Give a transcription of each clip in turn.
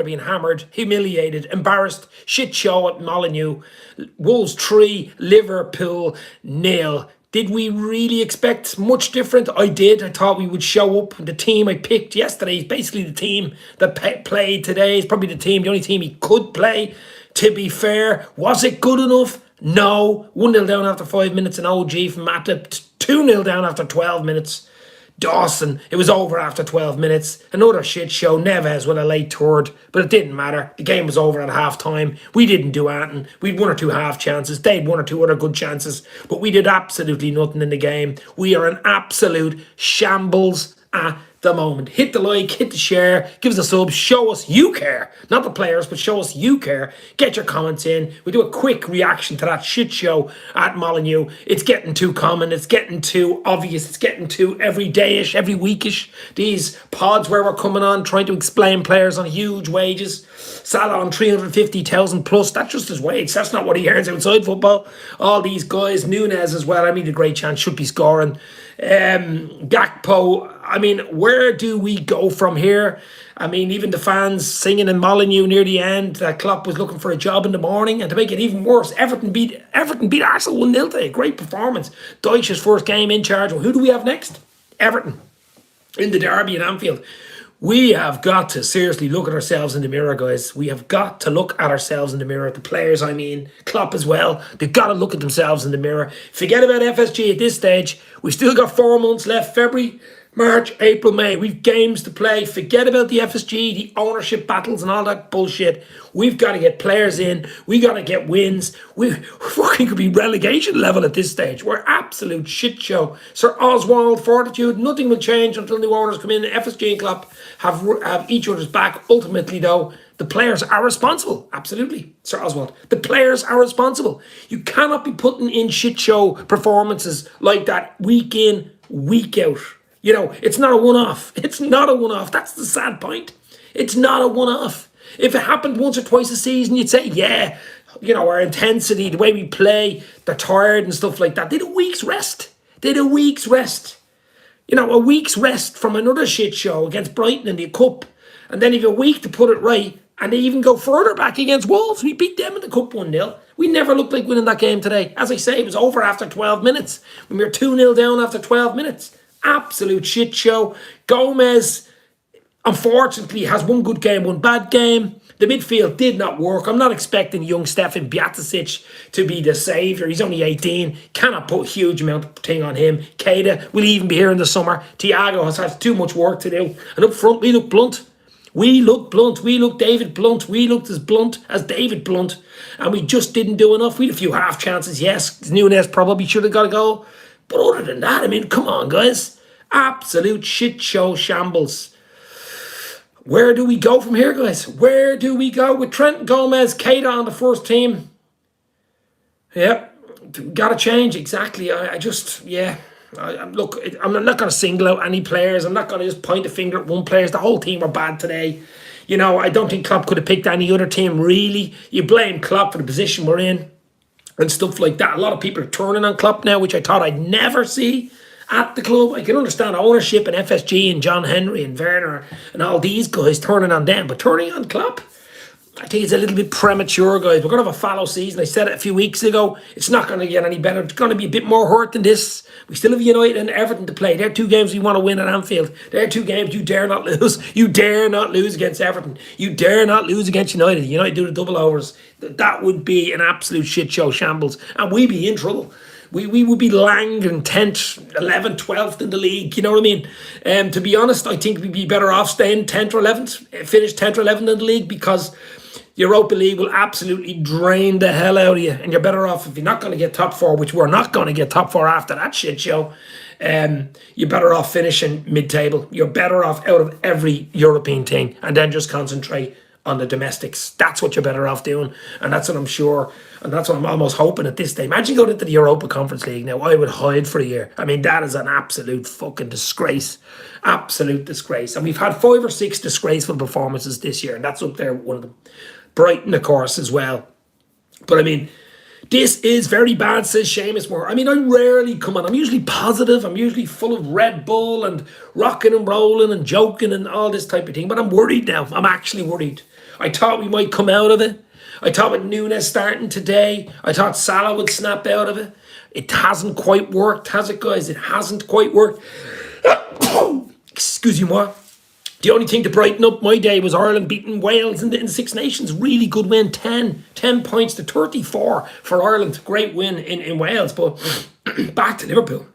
being hammered, humiliated, embarrassed. Shit show at Molineux. Wolves 3, Liverpool 0. Did we really expect much different? I did. I thought we would show up. The team I picked yesterday is basically the team that played today. Is probably the only team he could play. To be fair, was it good enough? No. 1-0 down after 5 minutes, an OG from Matip. 2-0 down after 12 minutes. Dawson, it was over after 12 minutes. Another shit show. Neves with a late third, but it didn't matter. The game was over at half time. We didn't do anything. We had 1 or 2 half chances. They had 1 or 2 other good chances, but we did absolutely nothing in the game. We are an absolute shambles at the moment. Hit the like, hit the share, give us a sub, show us you care. Not the players, but show us you care. Get your comments in. We do a quick reaction to that shit show at Molineux. It's getting too common. It's getting too obvious. It's getting too everydayish, every weekish. These pods where we're coming on trying to explain players on huge wages. Salah on 350,000 plus. That's just his wage. That's not what he earns outside football. All these guys, Nunez as well. I mean, a great chance, should be scoring. Gakpo, I mean, where do we go from here? I mean, even the fans singing in Molineux near the end that Klopp was looking for a job in the morning. And to make it even worse, Everton beat Arsenal 1-0 today. Great performance. Deutsch's first game in charge. Well, who do we have next? Everton in the derby in Anfield. We have got to seriously look at ourselves in the mirror, guys. We have got to look at ourselves in the mirror. The players, I mean, Klopp as well. They've got to look at themselves in the mirror. Forget about FSG at this stage. We've still got 4 months left. February, March, April, May. We've games to play. Forget about the FSG, the ownership battles and all that bullshit. We've got to get players in. We got to get wins. We fucking could be relegation level at this stage. We're absolute shit show. Sir Oswald, Fortitude, nothing will change until new owners come in. FSG and Klopp have each other's back. Ultimately, though, the players are responsible. Absolutely, Sir Oswald. The players are responsible. You cannot be putting in shit show performances like that week in, week out. You know, it's not a one-off. It's not a one-off. That's the sad point. It's not a one-off. If it happened once or twice a season, you'd say, yeah, you know, our intensity, the way we play, they're tired and stuff like that. They had a week's rest. They had a week's rest. You know, a week's rest from another shit show against Brighton in the Cup. And then you have a week to put it right. And they even go further back against Wolves. We beat them in the Cup 1-0. We never looked like winning that game today. As I say, it was over after 12 minutes. When we were 2-0 down after 12 minutes. Absolute shit show. Gomez, unfortunately, has 1 good game, 1 bad game. The midfield did not work. I'm not expecting young Stefan Bjaticic to be the saviour. He's only 18. Cannot put a huge amount of thing on him. Keita will even be here in the summer. Thiago has had too much work to do. And up front, we look blunt. We look blunt. We look David Blunt. We looked as blunt as David Blunt. And we just didn't do enough. We had a few half chances. Yes, Nunez probably should have got a goal. But other than that, I mean, come on, guys. Absolute shit show shambles. Where do we go from here, guys? Where do we go with Trent Gomez, Keita on the first team? Yep, got to change, exactly. I just, yeah. Look, I'm not going to single out any players. I'm not going to just point a finger at one player. The whole team are bad today. You know, I don't think Klopp could have picked any other team, really. You blame Klopp for the position we're in and stuff like that. A lot of people are turning on Klopp now, which I thought I'd never see at the club. I can understand ownership and FSG and John Henry and Werner and all these guys turning on them, but turning on Klopp, I think it's a little bit premature, guys. We're going to have a fallow season. I said it a few weeks ago. It's not going to get any better. It's going to be a bit more hurt than this. We still have United and Everton to play. They're 2 games we want to win at Anfield. They're 2 games you dare not lose. You dare not lose against Everton. You dare not lose against United. United do the double overs. That would be an absolute shit show shambles. And we'd be in trouble. We would be Lang and 10th, 11th, 12th in the league. You know what I mean? To be honest, I think we'd be better off staying 10th or 11th, finish 10th or 11th in the league, because Europa League will absolutely drain the hell out of you. And you're better off, if you're not going to get top 4, which we're not going to get top 4 after that shit show, you're better off finishing mid-table. You're better off out of every European thing and then just concentrate on the domestics. That's what you're better off doing. And that's what I'm sure, and that's what I'm almost hoping at this stage. Imagine going into the Europa Conference League now. I would hide for a year. I mean, that is an absolute fucking disgrace. Absolute disgrace. And we've had 5 or 6 disgraceful performances this year, and that's up there, one of them. Brighton, of course, as well. But I mean, this is very bad, says Seamus Moore. I mean, I rarely come on. I'm usually positive. I'm usually full of Red Bull and rocking and rolling and joking and all this type of thing. But I'm worried now. I'm actually worried. I thought we might come out of it. I thought with Nunes starting today, I thought Salah would snap out of it. It hasn't quite worked, has it, guys? It hasn't quite worked. Excuse me, what? The only thing to brighten up my day was Ireland beating Wales in the Six Nations. Really good win, 10 points to 34 for Ireland. Great win in Wales, but back to Liverpool.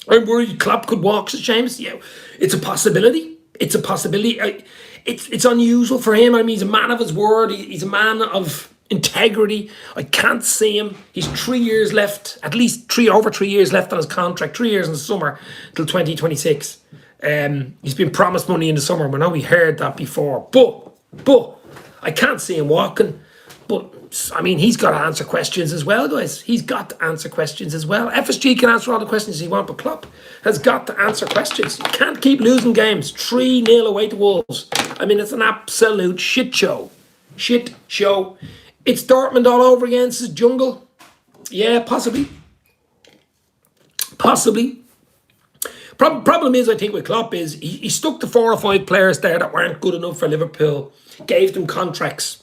I'm worried Klopp could walk, says Seamus. Yeah, it's a possibility. It's a possibility. It's unusual for him. I mean, he's a man of his word. He's a man of integrity. I can't see him. He's 3 years left, at least over 3 years left on his contract. 3 years in the summer till 2026. He's been promised money in the summer. We know we heard that before. But I can't see him walking. But I mean, he's got to answer questions as well, guys. He's got to answer questions as well. FSG can answer all the questions he wants, but Klopp has got to answer questions. You can't keep losing games. 3-0 away to Wolves. I mean, it's an absolute shit show. Shit show. It's Dortmund all over again, says Jungle. Yeah, possibly. Possibly. Problem is, I think, with Klopp is he stuck to 4 or 5 players there that weren't good enough for Liverpool. Gave them contracts.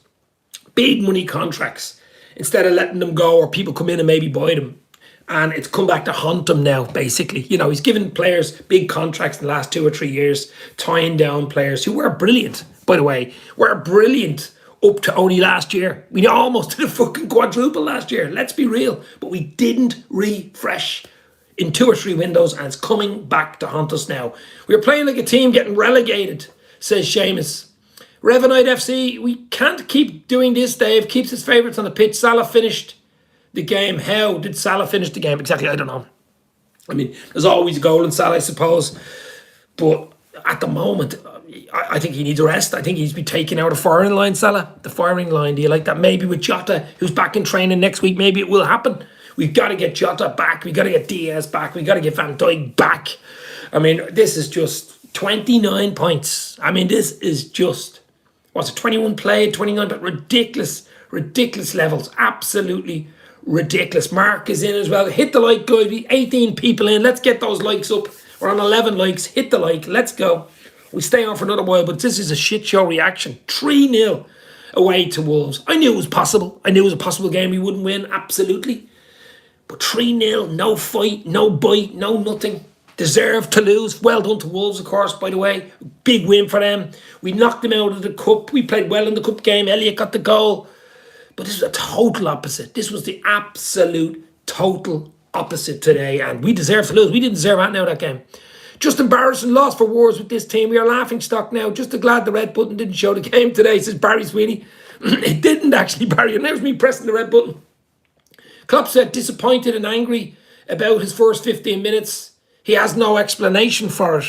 Big money contracts. Instead of letting them go or people come in and maybe buy them. And it's come back to haunt them now, basically. You know, he's given players big contracts in the last 2 or 3 years, tying down players who were brilliant, by the way. Were brilliant up to only last year. We almost did a fucking quadruple last year. Let's be real. But we didn't refresh in 2 or 3 windows, and it's coming back to haunt us now. We're playing like a team getting relegated, says Seamus. Revenite FC, we can't keep doing this, Dave. Keeps his favourites on the pitch. Salah finished the game. How did Salah finish the game? Exactly, I don't know. I mean, there's always a goal in Salah, I suppose. But at the moment, I think he needs a rest. I think he's be taking out a firing line, Salah. The firing line, do you like that? Maybe with Jota, who's back in training next week, maybe it will happen. We've got to get Jota back. We've got to get Diaz back. We've got to get Van Dijk back. I mean, this is just 29 points. I mean, this is just, what's it, 21 played, 29, but ridiculous levels. Absolutely ridiculous. Mark is in as well. Hit the like, guys. 18 people in. Let's get those likes up. We're on 11 likes. Hit the like. Let's go. We stay on for another while, but this is a shit show reaction. 3-0 away to Wolves. I knew it was possible. I knew it was a possible game we wouldn't win. Absolutely. But 3-0, no fight, no bite, no nothing. Deserved to lose. Well done to Wolves, of course, by the way. Big win for them. We knocked them out of the cup. We played well in the cup game. Elliott got the goal. But this was a total opposite. This was the absolute total opposite today. And we deserved to lose. We didn't deserve that now, that game. Just embarrassing loss for Wolves with this team. We are laughing stock now. Just glad the red button didn't show the game today, says Barry Sweeney. It didn't actually, Barry. And there's me pressing the red button. Klopp said disappointed and angry about his first 15 minutes. He has no explanation for it.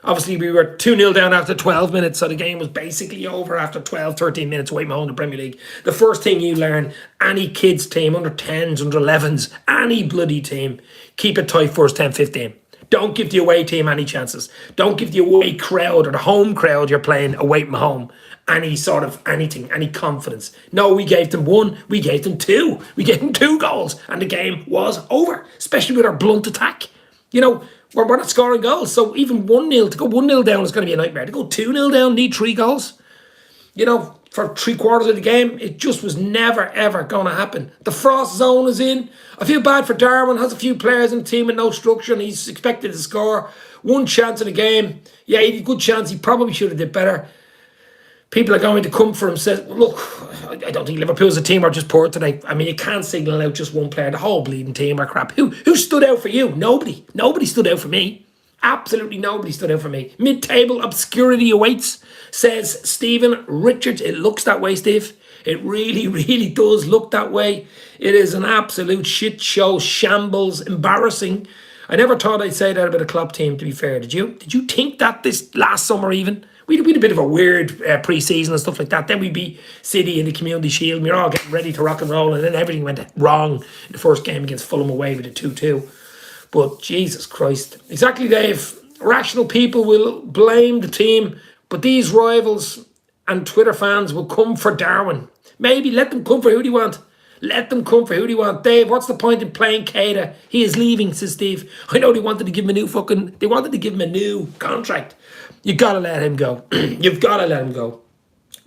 Obviously, we were 2-0 down after 12 minutes, so the game was basically over after 12, 13 minutes away from home in the Premier League. The first thing you learn, any kids team, under 10s, under 11s, any bloody team, keep it tight first 10, 15. Don't give the away team any chances. Don't give the away crowd or the home crowd you're playing away from home any sort of anything, any confidence. No, we gave them 1, we gave them 2. We gave them 2 goals and the game was over, especially with our blunt attack. You know, we're not scoring goals, so even 1-0, to go 1-0 down is going to be a nightmare. To go 2-0 down, need 3 goals. You know, for 3/4 of the game, it just was never, ever going to happen. The frost zone is in. I feel bad for Darwin, has a few players in the team with no structure, and he's expected to score. 1 chance in the game. Yeah, he had a good chance. He probably should have did better. People are going to come for him, says, look, I don't think Liverpool's a team are just poor today. I mean, you can't signal out just one player. The whole bleeding team are crap. Who stood out for you? Nobody. Nobody stood out for me. Absolutely nobody stood out for me. Mid-table obscurity awaits, says Stephen Richards. It looks that way, Steve. It really, really does look that way. It is an absolute shit show, shambles, embarrassing. I never thought I'd say that about a club team, to be fair. Did you? Did you think that this last summer even? We had a bit of a weird pre-season and stuff like that. Then we beat City in the Community Shield. We were all getting ready to rock and roll. And then everything went wrong in the first game against Fulham away with a 2-2. But Jesus Christ. Exactly, Dave. Rational people will blame the team. But these rivals and Twitter fans will come for Darwin. Maybe let them come for who they want. Let them come for who they want. Dave, what's the point in playing Keita? He is leaving, says Steve. I know they wanted to give him a new contract. You gotta let him go. You've gotta let him go.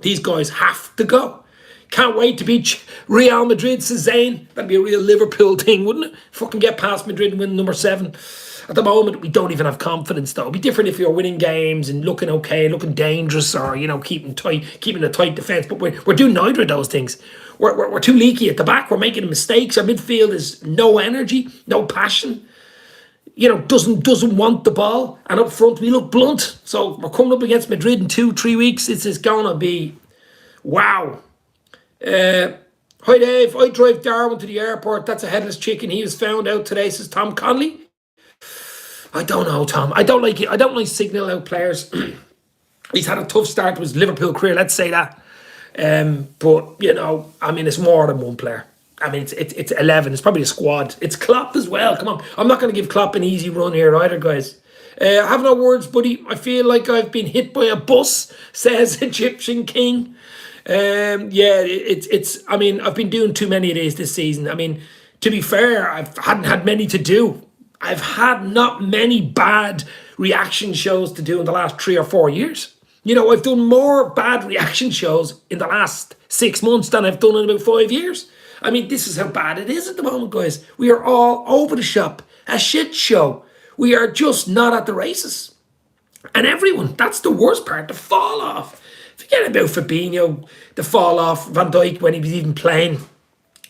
These guys have to go. Can't wait to beat Real Madrid, says Zane. That'd be a real Liverpool thing, wouldn't it? Fucking get past Madrid and win number 7. At the moment, we don't even have confidence, though. It'd be different if you're winning games and looking okay, looking dangerous, or, keeping a tight defence. But we're doing neither of those things. We're too leaky at the back. We're making mistakes. Our midfield is no energy, no passion. Doesn't want the ball. And up front, we look blunt. So we're coming up against Madrid in 2-3 weeks. It's going to be wow. Hi Dave, I drive Darwin to the airport. That's a headless chicken. He was found out today, says Tom Conley. I don't know, Tom. I don't like it. I don't like signal out players. He's had a tough start to his Liverpool career, let's say that. But it's more than one player. It's 11. It's probably a squad. It's Klopp as well. Come on. I'm not going to give Klopp an easy run here either, guys. I have no words, buddy. I feel like I've been hit by a bus, says Egyptian King. I've been doing too many of these this season. To be fair, I hadn't had many to do. I've had not many bad reaction shows to do in the last 3 or 4 years. I've done more bad reaction shows in the last 6 months than I've done in about 5 years. This is how bad it is at the moment, guys. We are all over the shop. A shit show. We are just not at the races. And everyone, that's the worst part, the fall off. Forget about Fabinho, the fall off, Van Dijk when he was even playing.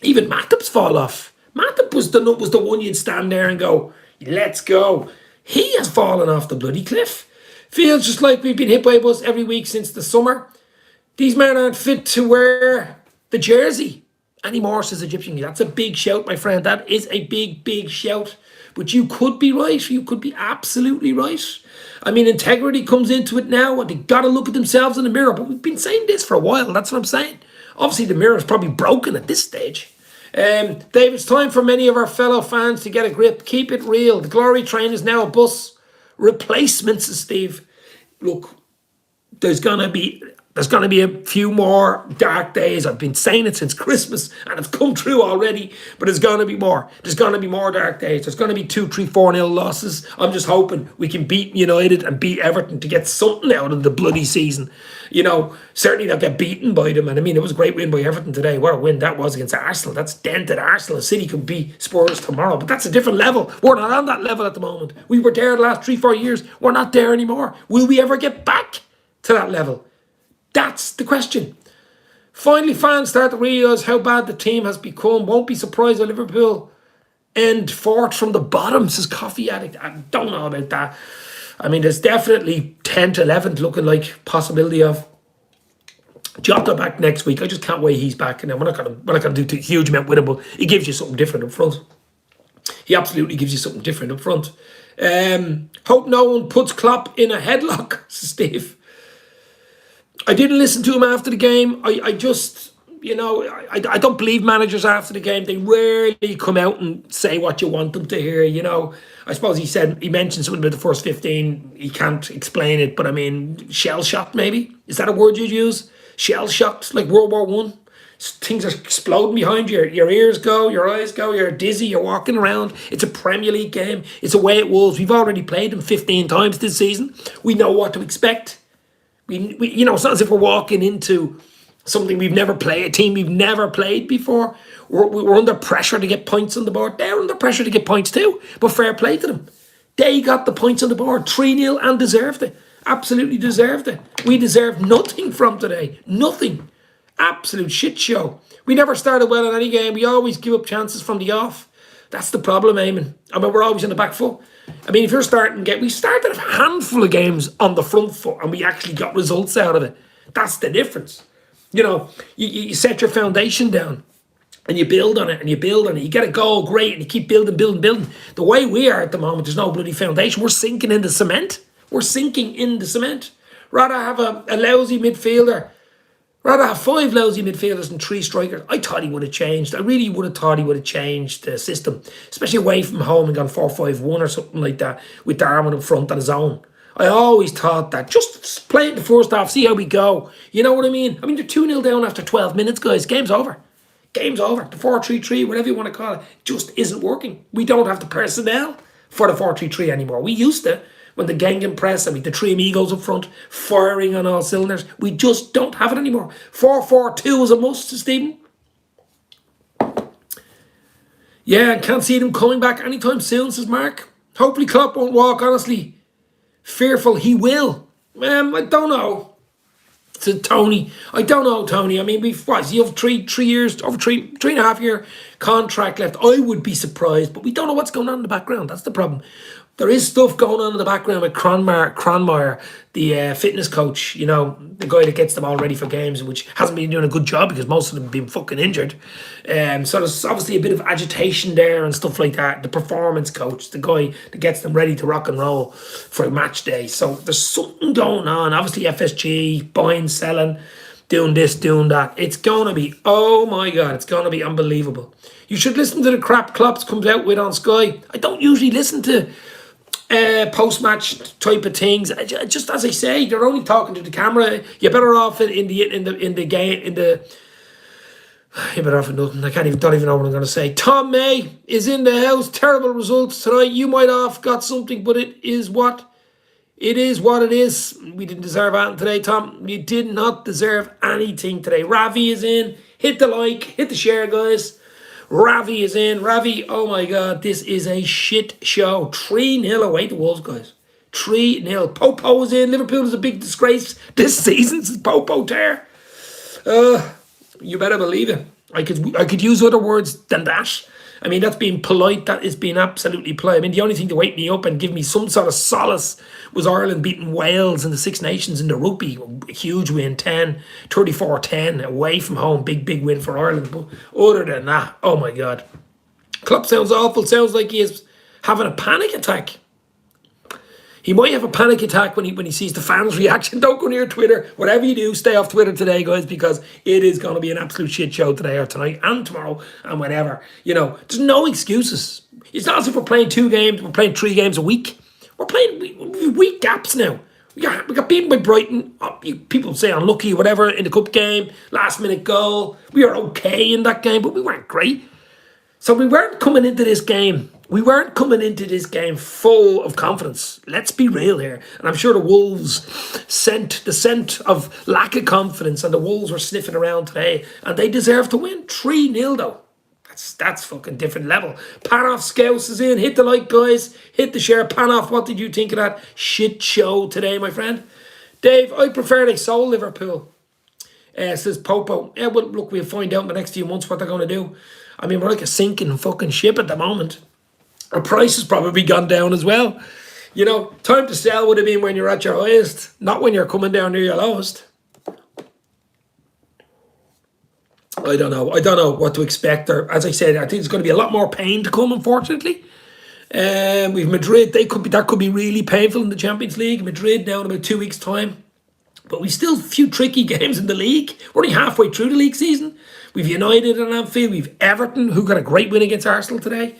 Even Matip's fall off. Matip was the one you'd stand there and go, let's go. He has fallen off the bloody cliff. Feels just like we've been hit by a bus every week since the summer. These men aren't fit to wear the jersey anymore, says Egyptian. That's a big shout, my friend. That is a big, big shout. But you could be right. You could be absolutely right. Integrity comes into it now, and they got to look at themselves in the mirror. But we've been saying this for a while. That's what I'm saying. Obviously, the mirror is probably broken at this stage. Dave, it's time for many of our fellow fans to get a grip. Keep it real. The glory train is now a bus replacement, says Steve. Look, there's gonna be a few more dark days. I've been saying it since Christmas, and it's come true already. But there's gonna be more. There's gonna be more dark days. There's gonna be 2-3-4-0 losses. I'm just hoping we can beat United and beat Everton to get something out of the bloody season. Certainly not get beaten by them. And it was a great win by Everton today. What a win that was against Arsenal. That's dented Arsenal. City could beat Spurs tomorrow, but that's a different level. We're not on that level at the moment. We were there the last 3-4 years. We're not there anymore. Will we ever get back to that level? That's the question. Finally, fans start to realise how bad the team has become. Won't be surprised if Liverpool end 4th from the bottom, says Coffee Addict. I don't know about that. There's definitely 10th, 11th looking like possibility of Jota back next week. I just can't wait he's back. And then we're not gonna do a huge amount with him, but he gives you something different up front. He absolutely gives you something different up front. Hope no one puts Klopp in a headlock, says Steve. I didn't listen to him after the game. I don't believe managers after the game. They rarely come out and say what you want them to hear, I suppose he mentioned something about the first 15. He can't explain it, but shell-shocked maybe? Is that a word you'd use? Shell-shocked, like World War One? Things are exploding behind you. Your ears go, your eyes go, you're dizzy, you're walking around. It's a Premier League game. It's away at Wolves. We've already played them 15 times this season. We know what to expect. It's not as if we're walking into something we've never played, a team we've never played before. We're under pressure to get points on the board. They're under pressure to get points too, but fair play to them. They got the points on the board, 3-0, and deserved it. Absolutely deserved it. We deserved nothing from today. Nothing. Absolute shit show. We never started well in any game. We always give up chances from the off. That's the problem, Eamon. We're always in the back foot. If you're we started a handful of games on the front foot and we actually got results out of it. That's the difference. You set your foundation down and you build on it and you build on it. You get a goal, great, and you keep building. The way we are at the moment, there's no bloody foundation. We're sinking in the cement. Rather have a lousy midfielder. Rather have 5 lousy midfielders and 3 strikers. I thought he would have changed. I really would have thought he would have changed the system, especially away from home and gone 4-5-1 or something like that with Darwin up front on his own. I always thought that. Just play it in the first half, see how we go. You know what I mean? They're 2-0 down after 12 minutes, guys. Game's over. Game's over. The 4-3-3, whatever you want to call it, just isn't working. We don't have the personnel for the 4-3-3 anymore. We used to. when the Gegenpress, I mean, the three amigos up front, firing on all cylinders. We just don't have it anymore. 4-4-2 is a must, Stephen. Yeah, and can't see them coming back anytime soon, says Mark. Hopefully Klopp won't walk, honestly. Fearful he will. I don't know. Said Tony. I don't know, Tony. I mean, you have three years, over 3.5 year contract left. I would be surprised, but we don't know what's going on in the background. That's the problem. There is stuff going on in the background with Cronmeyer, the fitness coach, you know, the guy that gets them all ready for games, which hasn't been doing a good job because most of them have been fucking injured. So there's obviously a bit of agitation there and stuff like that. The performance coach, the guy that gets them ready to rock and roll for a match day. So there's something going on. Obviously FSG, buying, selling, doing this, doing that. It's going to be, oh my God, it's going to be unbelievable. You should listen to the crap Klopp comes out with on Sky. I don't usually listen to post-match type of things. Just as I say, they're only talking to the camera. You're better off in the game. You're better off in nothing. Don't even know what I'm going to say. Tom May is in the house. Terrible results tonight. You might have got something, but it is what it is. We didn't deserve anything today, Tom. You did not deserve anything today. Ravi is in. Hit the like, hit the share, guys. Ravi is in. Ravi, oh my God, this is a shit show. 3-0 away to Wolves, guys. 3-0. Popo is in. Liverpool is a big disgrace this season since Popo tear. You better believe it. I could use other words than that. I mean, that's being polite. That is being absolutely polite. I mean, the only thing to wake me up and give me some sort of solace was Ireland beating Wales in the Six Nations in the rugby. A huge win, 34-10 away from home. Big win for Ireland. But other than that, oh my God. Klopp sounds awful. Sounds like he is having a panic attack. He might have a panic attack when he sees the fans' reaction. Don't go near Twitter. Whatever you do, stay off Twitter today, guys, because it is going to be an absolute shit show today or tonight and tomorrow and whenever. You know, there's no excuses. It's not as if we're playing 2 games, we're playing 3 games a week. We're playing week gaps now. We got beaten by Brighton. People say unlucky, whatever, in the cup game. Last minute goal. We were okay in that game, but we weren't great. So we weren't coming into this game full of confidence. Let's be real here. And I'm sure the Wolves sent the scent of lack of confidence, and the Wolves were sniffing around today, and they deserve to win. 3-0 though. That's fucking different level. Panoff Scouts is in. Hit the like, guys. Hit the share. Panoff, what did you think of that shit show today, my friend? Dave, I prefer they sold Liverpool. Says Popo. Yeah, well, look, we'll find out in the next few months what they're going to do. I mean, we're like a sinking fucking ship at the moment. Our price has probably gone down as well. You know, time to sell would have been when you're at your highest, not when you're coming down near your lowest. I don't know what to expect. Or, as I said, I think there's going to be a lot more pain to come, unfortunately. We've Madrid. That could be really painful in the Champions League. Madrid now in about 2 weeks' time. But we still a few tricky games in the league. We're only halfway through the league season. We've United in Anfield. We've Everton, who got a great win against Arsenal today.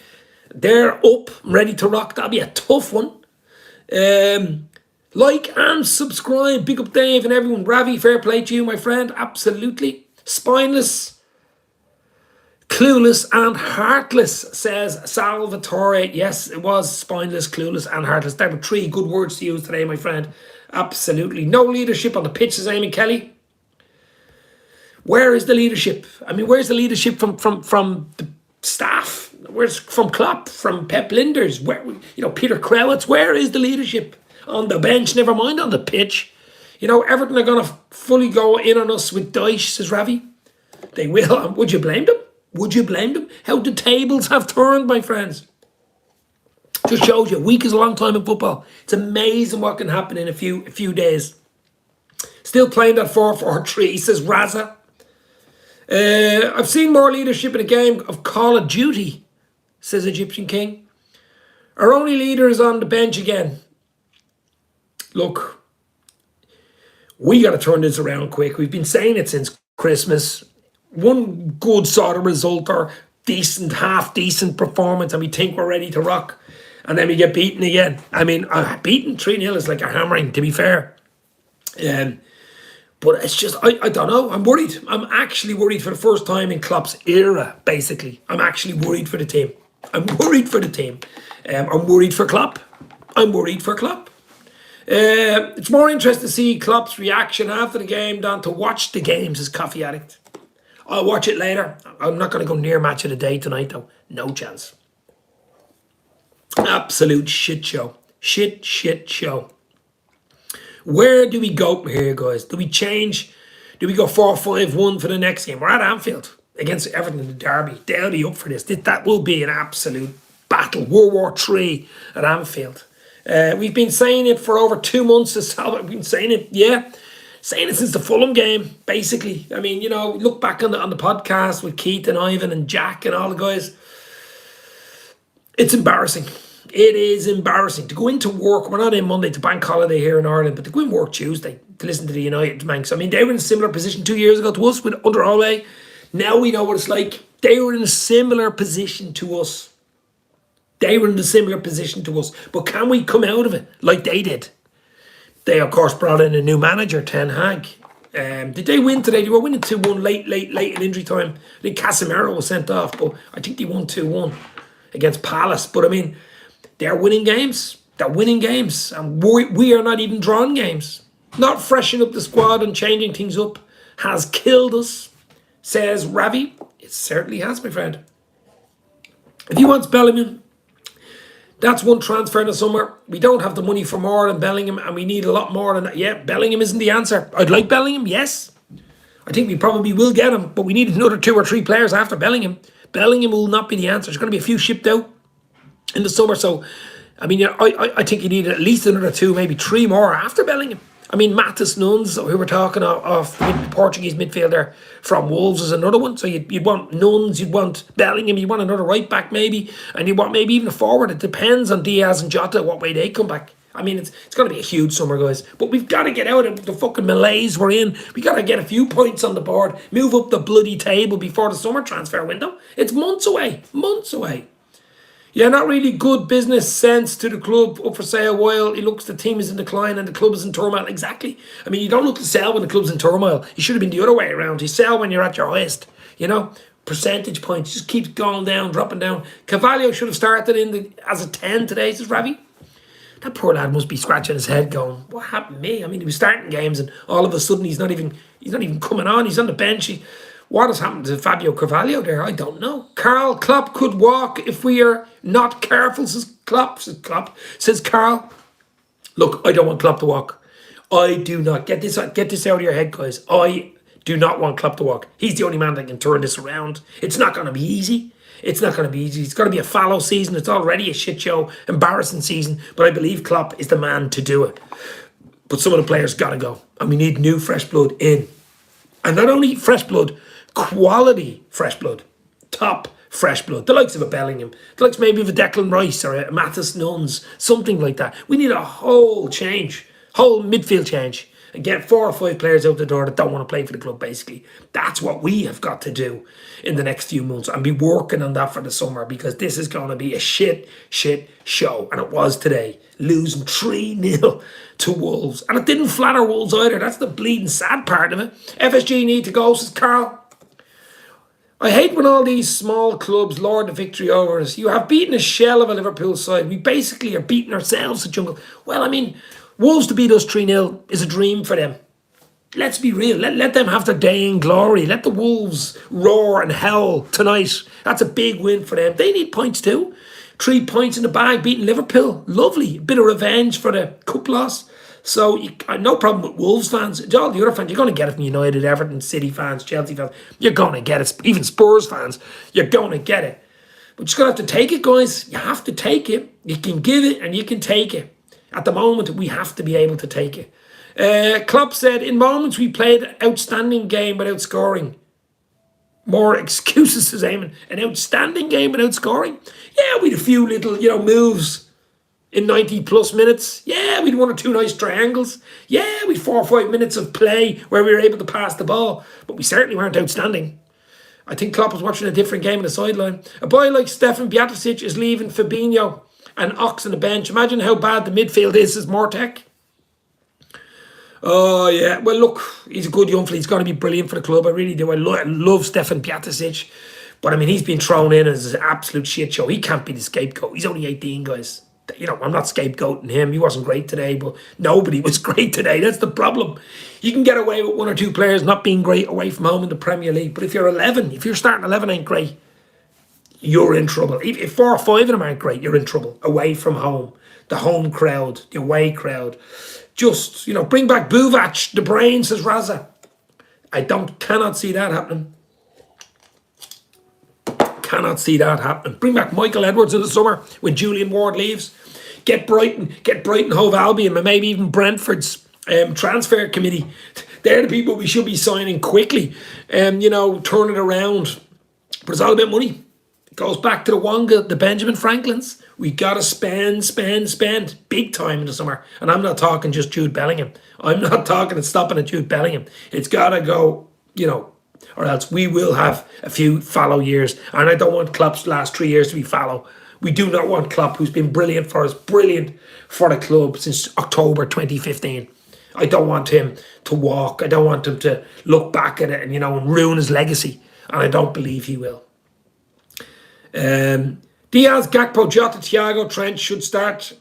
They're up, ready to rock. That'll be a tough one. Like and subscribe. Big up Dave and everyone. Ravi, fair play to you, my friend. Absolutely. Spineless, clueless and heartless, says Salvatore. Yes, it was spineless, clueless and heartless. There were 3 good words to use today, my friend. Absolutely. No leadership on the pitch, says Amy Kelly. Where is the leadership? I mean, where's the leadership from the staff? Where's from Klopp, from Pep Linders? Where, Peter Krewitz? Where is the leadership on the bench? Never mind on the pitch. Everton are going to fully go in on us with Dyche, says Ravi. They will. Would you blame them? Would you blame them? How the tables have turned, my friends. Just shows you, a week is a long time in football. It's amazing what can happen in a few days. Still playing that 4-4-3, says Raza. I've seen more leadership in a game of Call of Duty, says Egyptian King. Our only leader is on the bench again. Look, we got to turn this around quick. We've been saying it since Christmas. One good sort of result or half decent performance, and we think we're ready to rock. And then we get beaten again. I mean, beaten 3-0 is like a hammering, to be fair. But it's just, I don't know. I'm worried. I'm actually worried for the first time in Klopp's era, basically. I'm actually worried for the team. I'm worried for the team. I'm worried for Klopp. I'm worried for Klopp. It's more interesting to see Klopp's reaction after the game than to watch the games as Coffee Addict. I'll watch it later. I'm not going to go near match of the day tonight, though. No chance. Absolute shit show. Shit show. Where do we go from here, guys? Do we change? Do we go 4-5-1 for the next game? We're at Anfield against Everton in the derby. They'll be up for this. That will be an absolute battle. World War III at Anfield. We've been saying it for over 2 months. We've been saying it, saying it since the Fulham game, basically. I mean, look back on the podcast with Keith and Ivan and Jack and all the guys. It's embarrassing. It is embarrassing to go into work. We're not in Monday, to bank holiday here in Ireland, but to go in work Tuesday to listen to the United Manx. I mean, they were in a similar position 2 years ago to us with under Ole. Now we know what it's like. They were in a similar position to us. But can we come out of it like they did? They, of course, brought in a new manager, Ten Hag. Did they win today? They were winning 2-1 late in injury time. I think Casemiro was sent off, but I think they won 2-1 against Palace. But I mean, they're winning games. And we are not even drawing games. Not freshening up the squad and changing things up has killed us, says Ravi. It certainly has, my friend. If he wants Bellingham, that's one transfer in the summer. We don't have the money for more than Bellingham, and we need a lot more than that. Yeah, Bellingham isn't the answer. I'd like Bellingham, yes. I think we probably will get him, but we need another 2 or 3 players after Bellingham. Bellingham will not be the answer. There's going to be a few shipped out in the summer, so I mean, I think you need at least another 2, maybe 3 more after Bellingham. I mean, Matheus Nunes, who we're talking of the Portuguese midfielder from Wolves, is another one. So you'd want Nunes, you'd want Bellingham, you'd want another right back maybe, and you want maybe even a forward. It depends on Diaz and Jota what way they come back. I mean, it's going to be a huge summer, guys. But we've got to get out of the fucking malaise we're in. We got to get a few points on the board, move up the bloody table before the summer transfer window. It's months away. Yeah, not really good business sense to the club up for sale while he looks the team is in decline and the club is in turmoil. Exactly. I mean, you don't look to sell when the club's in turmoil. You should have been the other way around. You sell when you're at your highest. Percentage points just keeps going down, dropping down. Carvalho should have started as a 10 today, says Ravi. That poor lad must be scratching his head going, what happened to me? I mean, he was starting games and all of a sudden he's not even coming on. He's on the bench. What has happened to Fabio Carvalho there? I don't know. Carl, Klopp could walk if we are not careful, says Klopp. Says Carl. Look, I don't want Klopp to walk. I do not. Get this out of your head, guys. I do not want Klopp to walk. He's the only man that can turn this around. It's not going to be easy. It's going to be a fallow season. It's already a shit show, embarrassing season. But I believe Klopp is the man to do it. But some of the players got to go. And we need new fresh blood in. And not only fresh blood, quality fresh blood, top fresh blood, the likes of a Bellingham, the likes maybe of a Declan Rice or a Matheus Nunes, something like that. We need a whole midfield change and get 4 or 5 players out the door that don't want to play for the club, basically. That's what we have got to do in the next few months and be working on that for the summer, because this is going to be a shit show. And it was today, losing 3-0 to Wolves. And it didn't flatter Wolves either. That's the bleeding sad part of it. FSG need to go, says Carl. I hate when all these small clubs lord the victory over us. You have beaten a shell of a Liverpool side. We basically are beating ourselves, the Jungle. Well, I mean, Wolves to beat us 3-0 is a dream for them. Let's be real. Let them have their day in glory. Let the Wolves roar and howl tonight. That's a big win for them. They need points too. 3 points in the bag, beating Liverpool. Lovely. A bit of revenge for the cup loss. So, no problem with Wolves fans. All the other fans, you're going to get it from United, Everton, City fans, Chelsea fans. You're going to get it. Even Spurs fans, you're going to get it. But you're just going to have to take it, guys. You have to take it. You can give it and you can take it. At the moment, we have to be able to take it. Klopp said, in moments we played an outstanding game without scoring. More excuses, says Eamon. An outstanding game without scoring? Yeah, we had a few little, moves in 90 plus minutes. Yeah, we'd 1 or 2 nice triangles. Yeah, we'd 4 or 5 minutes of play where we were able to pass the ball. But we certainly weren't outstanding. I think Klopp was watching a different game on the sideline. A boy like Stefan Bjaticic is leaving Fabinho and Ox on the bench. Imagine how bad the midfield is, says Mortek. Oh, yeah. Well, look, he's a good young fella. He's going to be brilliant for the club. I really do. I love Stefan Bjaticic. But, I mean, he's been thrown in as an absolute shit show. He can't be the scapegoat. He's only 18, guys. You know, I'm not scapegoating him. He wasn't great today, but nobody was great today. That's the problem. You can get away with one or two players not being great away from home in the Premier League, but if your starting 11 ain't great, you're in trouble. If 4 or 5 of them aren't great, you're in trouble. Away from home, the home crowd, the away crowd. Just, you know, bring back Buvac, the brain, says Raza. Cannot see that happening. Cannot see that happening. Bring back Michael Edwards in the summer when Julian Ward leaves. Get Brighton Hove Albion, and maybe even Brentford's transfer committee. They're the people we should be signing quickly. You know, turn it around. But it's all about money. It goes back to the Wonga, the Benjamin Franklins. We got to spend big time in the summer. And I'm not talking just Jude Bellingham. I'm not talking and stopping at Jude Bellingham. It's got to go, you know, or else we will have a few fallow years. And I don't want Klopp's last 3 years to be fallow. We do not want Klopp, who's been brilliant for us, brilliant for the club since October 2015. I don't want him to walk. I don't want him to look back at it and, you know, and ruin his legacy. And I don't believe he will. Diaz, Gakpo, Jota, Thiago, Trent should start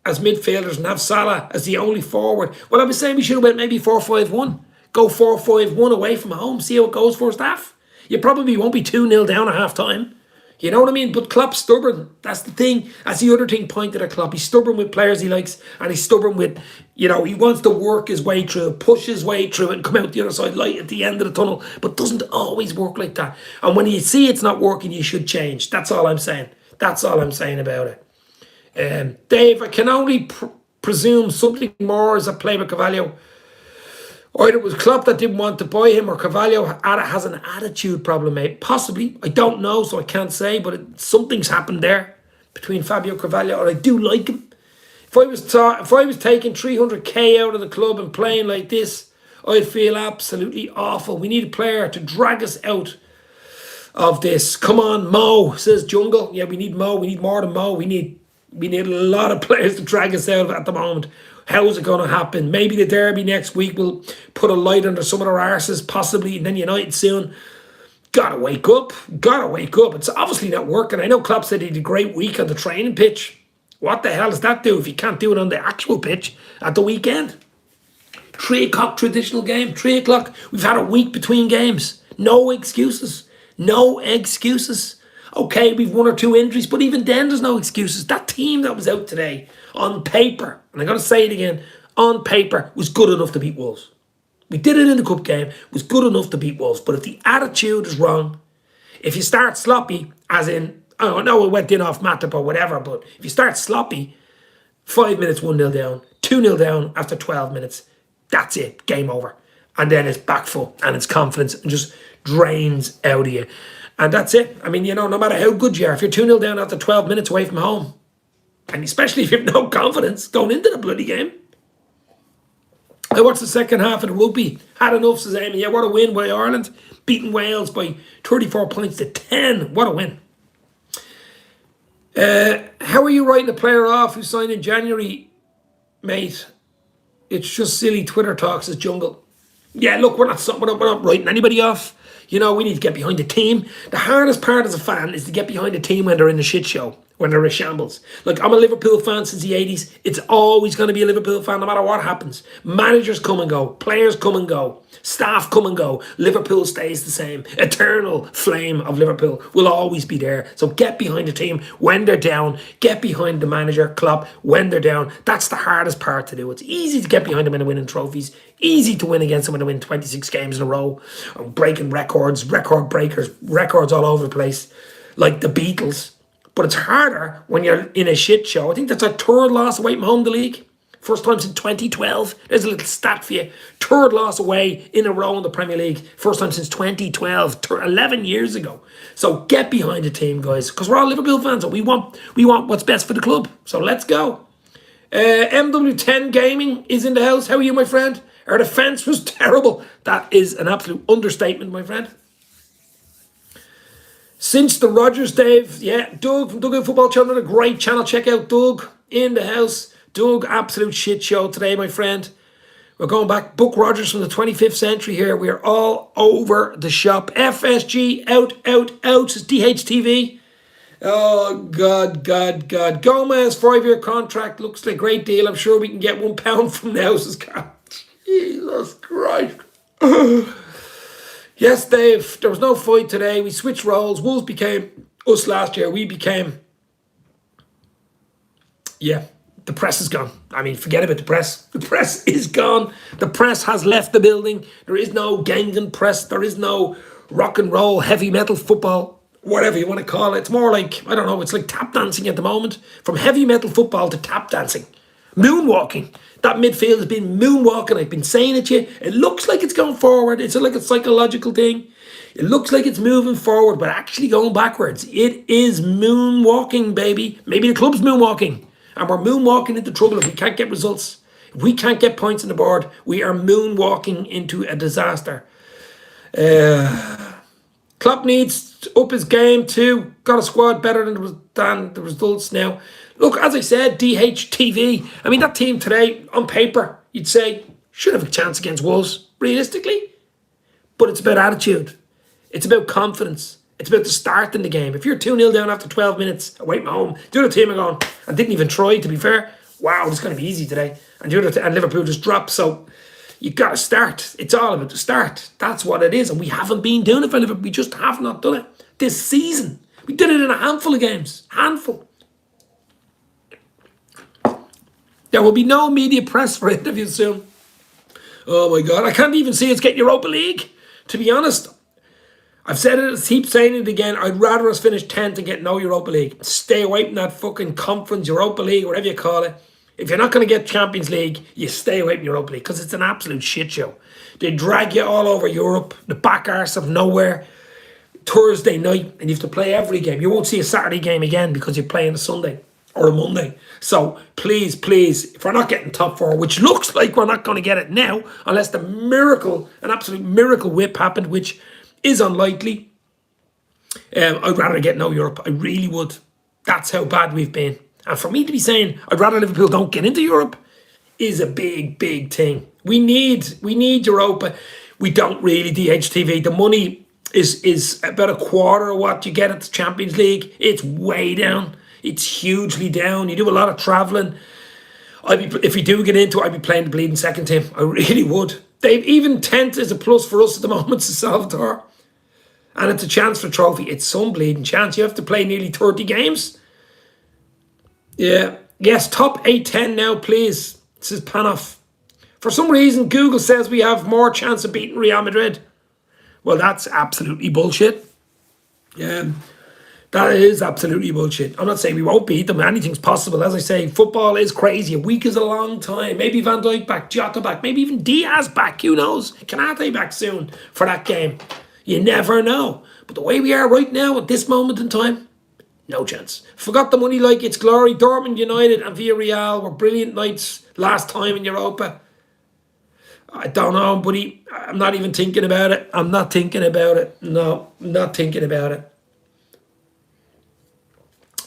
as midfielders and have Salah as the only forward. Well, I was saying we should have went maybe 4-5-1. Go 4-5-1 away from home. See how it goes first half. You probably won't be 2-0 down at half time. You know what I mean? But Klopp's stubborn. That's the thing. That's the other thing pointed at Klopp. He's stubborn with players he likes, and he's stubborn with, you know, he wants to work his way through, push his way through it, and come out the other side light at the end of the tunnel. But doesn't always work like that. And when you see it's not working, you should change. That's all I'm saying. That's all I'm saying about it. Dave, I can only presume something more is at play with Carvalho. Either it was Klopp that didn't want to buy him, or Carvalho has an attitude problem, mate. Possibly. I don't know, so I can't say, but something's happened there between Fabio Carvalho, and I do like him. If I was taking 300k out of the club and playing like this, I'd feel absolutely awful. We need a player to drag us out of this. Come on, Mo, says Jungle. Yeah, we need Mo. We need more than Mo. We need a lot of players to drag us out of at the moment. How is it going to happen? Maybe the derby next week will put a light under some of their arses, possibly, and then United soon. Gotta wake up. Gotta wake up. It's obviously not working. I know Klopp said he had a great week on the training pitch. What the hell does that do if you can't do it on the actual pitch at the weekend? 3 o'clock traditional game. 3 o'clock. We've had a week between games. No excuses. No excuses. Okay, we've 1 or 2 injuries, but even then there's no excuses. That team that was out today, on paper, and I'm going to say it again, on paper, was good enough to beat Wolves. We did it in the cup game, was good enough to beat Wolves. But if the attitude is wrong, if you start sloppy, as in, I don't know, it went in off Matip or whatever, but if you start sloppy, 5 minutes 1-0 down, 2-0 down after 12 minutes, that's it, game over. And then it's back foot and it's confidence and just drains out of you. And that's it. I mean, you know, no matter how good you are, if you're 2-0 down after 12 minutes away from home, and especially if you have no confidence going into the bloody game. I watched the second half of the rugby. Had enough, says Amy. Yeah, what a win by Ireland. Beating Wales by 34 points to 10. What a win. How are you writing a player off who signed in January, mate? It's just silly Twitter talk, says Jungle. Yeah, look, we're not writing anybody off. You know, we need to get behind the team. The hardest part as a fan is to get behind the team when they're in the shit show, when they're a shambles. Like, I'm a Liverpool fan since the 80s. It's always going to be a Liverpool fan no matter what happens. Managers come and go. Players come and go. Staff come and go. Liverpool stays the same. Eternal flame of Liverpool will always be there. So get behind the team when they're down. Get behind the manager, Klopp, when they're down. That's the hardest part to do. It's easy to get behind them and winning trophies. Easy to win against them when they win 26 games in a row. Breaking records, record breakers, records all over the place. Like the Beatles. But it's harder when you're in a shit show. I think that's our 3rd loss away from home in the league. First time since 2012. There's a little stat for you. 3rd loss away in a row in the Premier League. First time since 2012. 11 years ago. So get behind the team, guys. Because we're all Liverpool fans. And we want what's best for the club. So let's go. MW10 Gaming is in the house. How are you, my friend? Our defence was terrible. That is an absolute understatement, my friend. Since the Rogers, Dave. Yeah, Doug from Doug Football Channel, a great channel. Check out Doug in the house. Doug, absolute shit show today, my friend. We're going back. Buck Rogers from the 25th century here. We're all over the shop. FSG, out, says DHTV. Oh, God, God, God. Gomez, 5-year contract. Looks like a great deal. I'm sure we can get £1 from now, says Carl. Jesus Christ. Yes, Dave, there was no fight today. We switched roles. Wolves became us last year. We became... Yeah, the press is gone. I mean, forget about the press. The press is gone. The press has left the building. There is no Gangan press. There is no rock and roll, heavy metal football, whatever you want to call it. It's more like, I don't know, it's like tap dancing at the moment. From heavy metal football to tap dancing. Moonwalking. That midfield has been moonwalking. I've been saying it to you. It looks like it's going forward. It's like a psychological thing. It looks like it's moving forward, but actually going backwards. It is moonwalking, baby. Maybe the club's moonwalking. And we're moonwalking into trouble if we can't get results. If we can't get points on the board, we are moonwalking into a disaster. Klopp needs to up his game too. Got a squad better than the results now. Look, as I said, DHTV. I mean, that team today, on paper, you'd say, should have a chance against Wolves, realistically. But it's about attitude. It's about confidence. It's about the start in the game. If you're 2-0 down after 12 minutes, away from home, the other team are going, and didn't even try, to be fair. Wow, it's going to be easy today. And and Liverpool just dropped. So you got to start. It's all about the start. That's what it is. And we haven't been doing it for Liverpool. We just have not done it this season. We did it in a handful of games. Handful. There will be no media press for interviews soon. Oh my God. I can't even see us get Europa League. To be honest, I've said it, keep saying it again. I'd rather us finish 10th and get no Europa League. Stay away from that fucking conference, Europa League, whatever you call it. If you're not going to get Champions League, you stay away from Europa League because it's an absolute shit show. They drag you all over Europe, the back arse of nowhere, Thursday night, and you have to play every game. You won't see a Saturday game again because you're playing a Sunday or a Monday. So please, please, if we're not getting top four, which looks like we're not going to get it now, unless the miracle, an absolute miracle whip happened, which is unlikely, I'd rather get no Europe. I really would. That's how bad we've been. And for me to be saying I'd rather Liverpool don't get into Europe is a big, big thing. We need Europa. We don't really, DHTV. The money is about a quarter of what you get at the Champions League. It's way down. It's hugely down. You do a lot of travelling. If we do get into it, I'd be playing the bleeding second team. I really would. Even 10th is a plus for us at the moment to Salvatore. And it's a chance for a trophy. It's some bleeding chance. You have to play nearly 30 games. Yeah. Yes, top 8-10 now, please. This is Panoff. For some reason, Google says we have more chance of beating Real Madrid. Well, that's absolutely bullshit. That is absolutely bullshit. I'm not saying we won't beat them. Anything's possible. As I say, football is crazy. A week is a long time. Maybe Van Dijk back, Jota back, maybe even Diaz back. Who knows? Kanate back soon for that game. You never know. But the way we are right now at this moment in time, no chance. Forgot the money like it's glory. Dortmund United and Villarreal were brilliant nights last time in Europa. I don't know, buddy. I'm not even thinking about it. I'm not thinking about it. No, I'm not thinking about it.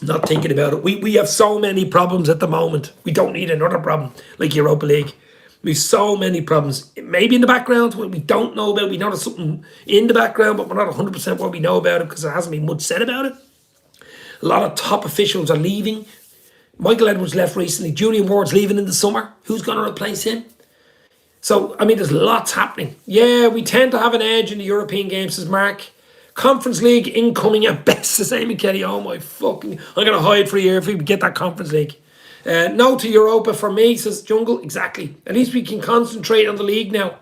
Not thinking about it. We have so many problems at the moment. We don't need another problem like Europa League. We have so many problems. Maybe in the background, what we don't know about. We know there's something in the background, but we're not 100% what we know about it because there hasn't been much said about it. A lot of top officials are leaving. Michael Edwards left recently. Julian Ward's leaving in the summer. Who's going to replace him? So, I mean, there's lots happening. Yeah, we tend to have an edge in the European games, says Mark. Conference League incoming at best, says Amy Kelly. Oh my fucking... I'm going to hide for a year if we get that Conference League. No to Europa for me, says Jungle. Exactly. At least we can concentrate on the league now.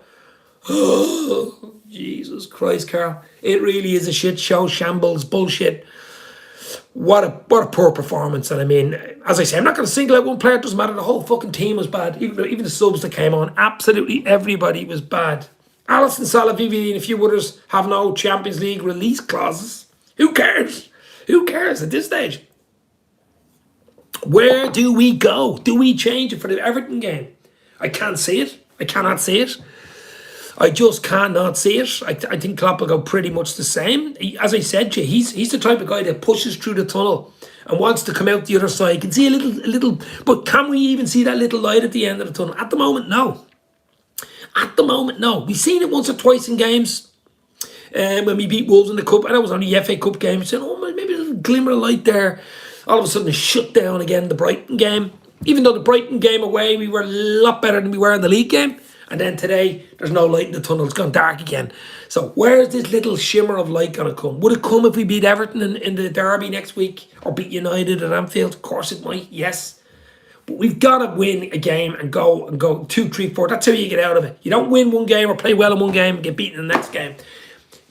Oh, Jesus Christ, Carl. It really is a shit show, shambles, bullshit. What a poor performance. And I mean, as I say, I'm not going to single out one player. It doesn't matter. The whole fucking team was bad. Even the subs that came on. Absolutely everybody was bad. Alisson, Salah, VVD and a few others have no Champions League release clauses. Who cares? Who cares at this stage? Where do we go? Do we change it for the Everton game? I can't see it. I cannot see it. I just cannot see it. I think Klopp will go pretty much the same. As I said to you, he's the type of guy that pushes through the tunnel and wants to come out the other side. Can see a little, but can we even see that little light at the end of the tunnel? At the moment, no. At the moment, no. We've seen it once or twice in games when we beat Wolves in the Cup, and that was only the FA Cup game. We said, oh, maybe there's a little glimmer of light there. All of a sudden, shut down again the Brighton game. Even though the Brighton game away, we were a lot better than we were in the league game. And then today, there's no light in the tunnel. It's gone dark again. So where's this little shimmer of light going to come? Would it come if we beat Everton in the derby next week? Or beat United at Anfield? Of course it might, yes. But we've got to win a game and go 2, 3, 4. That's how you get out of it. You don't win one game or play well in one game and get beaten in the next game.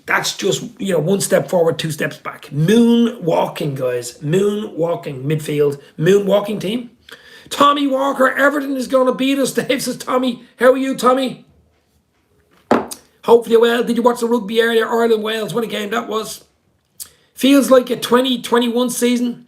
That's just, one step forward, 2 steps back. Moonwalking, guys. Moonwalking midfield. Moonwalking team. Tommy Walker, Everton is going to beat us. Dave says, Tommy, how are you, Tommy? Hopefully well. Did you watch the rugby area, Ireland-Wales? What a game that was. Feels like a 2021 season.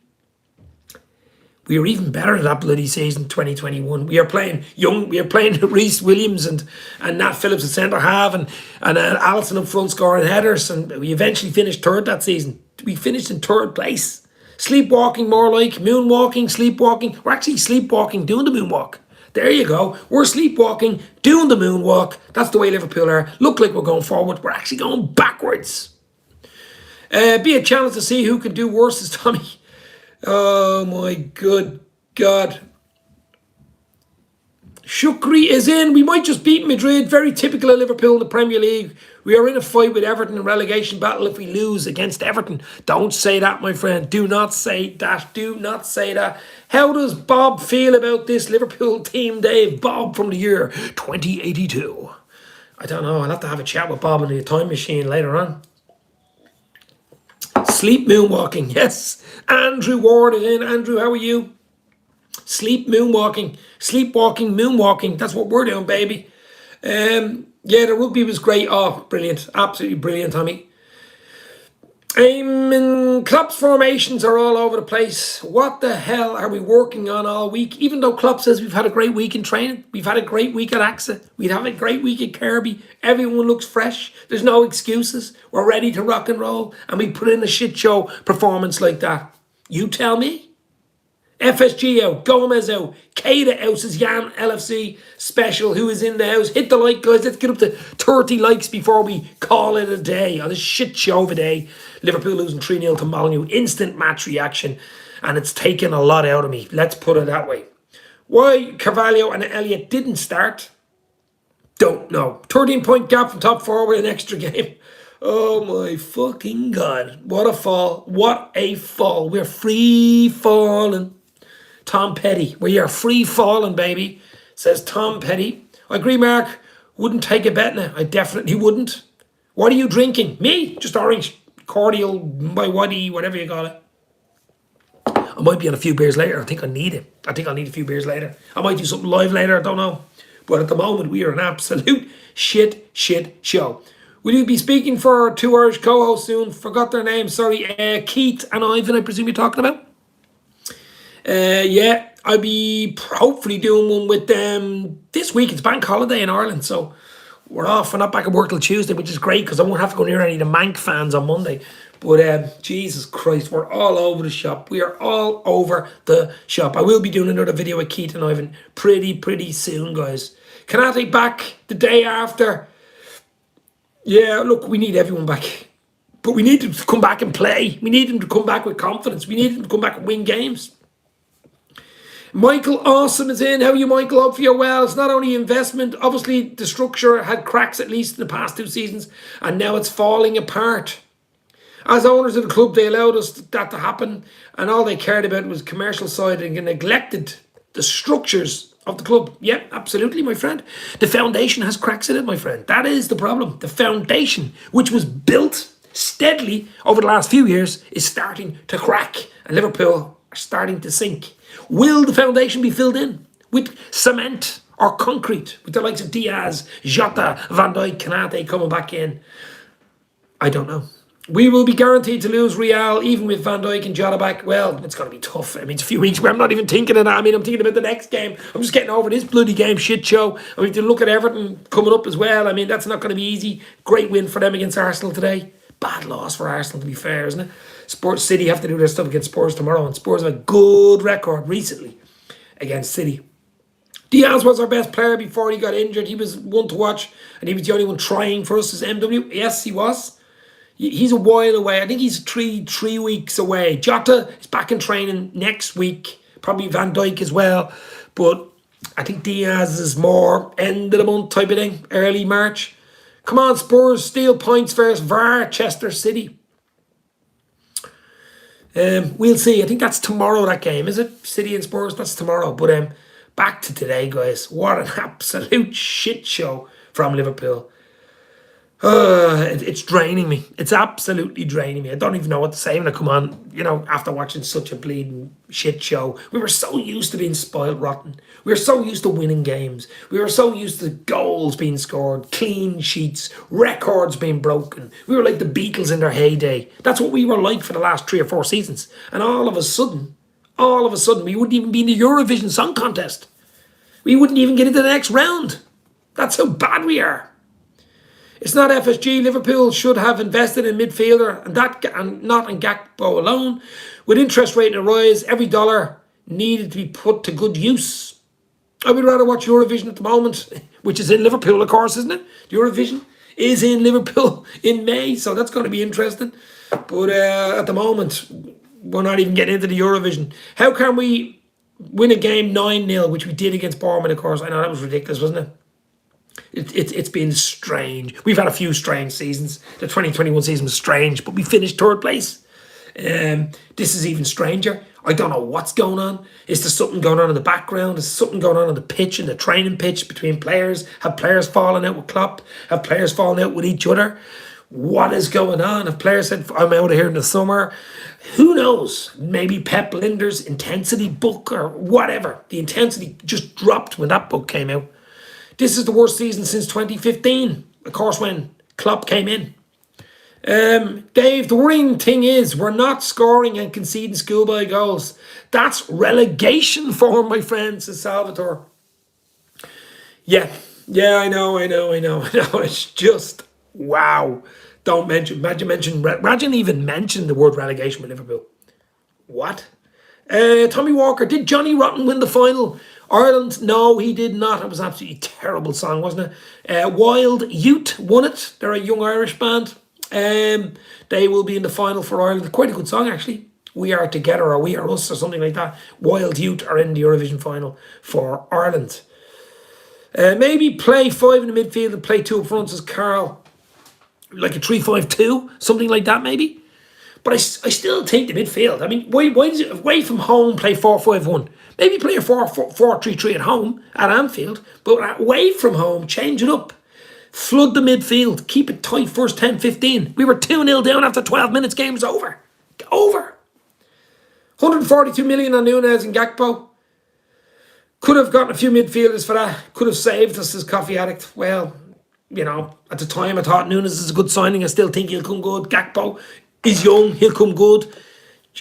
We were even better that bloody season, 2021. We are playing young. We are playing Reece Williams and Nat Phillips at centre half and Alisson up front scoring headers. And we eventually finished third that season. We finished in third place. Sleepwalking, more like moonwalking, sleepwalking. We're actually sleepwalking, doing the moonwalk. There you go. We're sleepwalking, doing the moonwalk. That's the way Liverpool are. Look like we're going forward. We're actually going backwards. Be a challenge to see who can do worse, as Tommy. Oh my good God. Shukri is in. We might just beat Madrid. Very typical of Liverpool in the Premier League. We are in a fight with Everton in relegation battle if we lose against Everton. Don't say that, my friend. Do not say that. Do not say that. How does Bob feel about this Liverpool team, Dave? Bob from the year 2082. I don't know. I'll have to have a chat with Bob in the time machine later on. Sleep moonwalking. Yes. Andrew Ward is in. Andrew, how are you? Sleep moonwalking. Sleepwalking, moonwalking. That's what we're doing, baby. Yeah, the rugby was great. Oh, brilliant. Absolutely brilliant, Tommy. Klopp's formations are all over the place. What the hell are we working on all week? Even though Klopp says we've had a great week in training. We've had a great week at AXA. We'd have a great week at Kirby. Everyone looks fresh. There's no excuses. We're ready to rock and roll. And we put in a shit show performance like that. You tell me. FSG out, Gomez out, Keita out, says Jan LFC special, who is in the house. Hit the like, guys. Let's get up to 30 likes before we call it a day on this shit show of a day. Liverpool losing 3-0 to Molineux. Instant match reaction. And it's taken a lot out of me. Let's put it that way. Why Carvalho and Elliott didn't start? Don't know. 13-point gap from top four with an extra game. Oh my fucking God. What a fall. What a fall. We're free falling. Tom Petty. We are free falling, baby, says Tom Petty. I agree, Mark. Wouldn't take a bet now. I definitely wouldn't. What are you drinking? Me? Just orange. Cordial, my waddy, whatever you call it. I might be on a few beers later. I think I need it. I think I'll need a few beers later. I might do something live later. I don't know. But at the moment, we are an absolute shit show. Will you be speaking for 2 Irish co-hosts soon? Forgot their names. Sorry. Keith and Ivan, I presume you're talking about? Yeah, I'll be hopefully doing one with them this week. It's bank holiday in Ireland, so we're off. We're not back at work till Tuesday, which is great because I won't have to go near any of the Mank fans on Monday. But Jesus Christ, we're all over the shop. We are all over the shop. I will be doing another video with Keith and Ivan pretty soon, guys. Kanate back the day after. Yeah, look, we need everyone back. But we need them to come back and play. We need them to come back with confidence. We need them to come back and win games. Michael Awesome is in. How are you, Michael? Hopefully you're well. It's not only investment. Obviously, the structure had cracks at least in the past 2 seasons. And now it's falling apart. As owners of the club, they allowed us that to happen. And all they cared about was commercial side and neglected the structures of the club. Yeah, absolutely, my friend. The foundation has cracks in it, my friend. That is the problem. The foundation, which was built steadily over the last few years, is starting to crack. And Liverpool are starting to sink. Will the foundation be filled in with cement or concrete with the likes of Diaz, Jota, Van Dijk, Kanate coming back in? I don't know. We will be guaranteed to lose Real even with Van Dijk and Jota back. Well, it's going to be tough. I mean, it's a few weeks where I'm not even thinking of that. I mean, I'm thinking about the next game. I'm just getting over this bloody game shit show. I mean, to look at Everton coming up as well. I mean, that's not going to be easy. Great win for them against Arsenal today. Bad loss for Arsenal, to be fair, isn't it? Spurs City have to do their stuff against Spurs tomorrow, and Spurs have a good record recently against City. Diaz was our best player before he got injured. He was one to watch, and he was the only one trying for us as MW. Yes, he was. He's a while away. I think he's three weeks away. Jota is back in training next week. Probably Van Dijk as well. But I think Diaz is more end of the month type of thing. Early March. Come on, Spurs. Steal points first. Chester City. We'll see. I think that's tomorrow, that game. Is it? City and Spurs? That's tomorrow. But back to today, guys. What an absolute shit show from Liverpool. It's draining me. It's absolutely draining me. I don't even know what to say when I come on, after watching such a bleeding shit show. We were so used to being spoiled rotten. We were so used to winning games. We were so used to goals being scored, clean sheets, records being broken. We were like the Beatles in their heyday. That's what we were like for the last 3 or 4 seasons. And all of a sudden, we wouldn't even be in the Eurovision Song Contest. We wouldn't even get into the next round. That's how bad we are. It's not FSG. Liverpool should have invested in midfielder and not in Gakpo alone. With interest rate and a rise, every dollar needed to be put to good use. I would rather watch Eurovision at the moment, which is in Liverpool, of course, isn't it? Eurovision is in Liverpool in May, so that's going to be interesting. But at the moment, we're not even getting into the Eurovision. How can we win a game 9-0, which we did against Bournemouth, of course? I know that was ridiculous, wasn't it? It's been strange. We've had a few strange seasons. The 2021 season was strange, but we finished 3rd place. This is even stranger. I don't know what's going on. Is there something going on in the background? Is there something going on the pitch, in the training pitch between players? Have players fallen out with Klopp? Have players fallen out with each other? What is going on? Have players said, I'm out of here in the summer? Who knows? Maybe Pep Linder's intensity book or whatever. The intensity just dropped when that book came out. This is the worst season since 2015, of course, when Klopp came in. Dave, the worrying thing is we're not scoring and conceding schoolboy goals. That's relegation form, my friend, says Salvatore. Yeah, I know. It's just, wow. Imagine even mention the word relegation with Liverpool. What? Tommy Walker, did Johnny Rotten win the final? Ireland, no, he did not. It was an absolutely terrible song, wasn't it? Wild Youth won it. They're a young Irish band. They will be in the final for Ireland. Quite a good song, actually. We Are Together or We Are Us or something like that. Wild Youth are in the Eurovision final for Ireland. Maybe play 5 in the midfield and play 2 up front, says Carl. Like a 3-5-2, something like that, maybe. But I still think the midfield. I mean, why does it away from home play 4-5-1? Maybe play a 4-3-3 at home at Anfield, but away from home, change it up. Flood the midfield. Keep it tight first 10-15. We were 2-0 down after 12 minutes. Game was over. Over. 142 million on Nunez and Gakpo. Could have gotten a few midfielders for that. Could have saved us as Coffee Addict. Well, at the time I thought Nunez is a good signing. I still think he'll come good. Gakpo is young. He'll come good.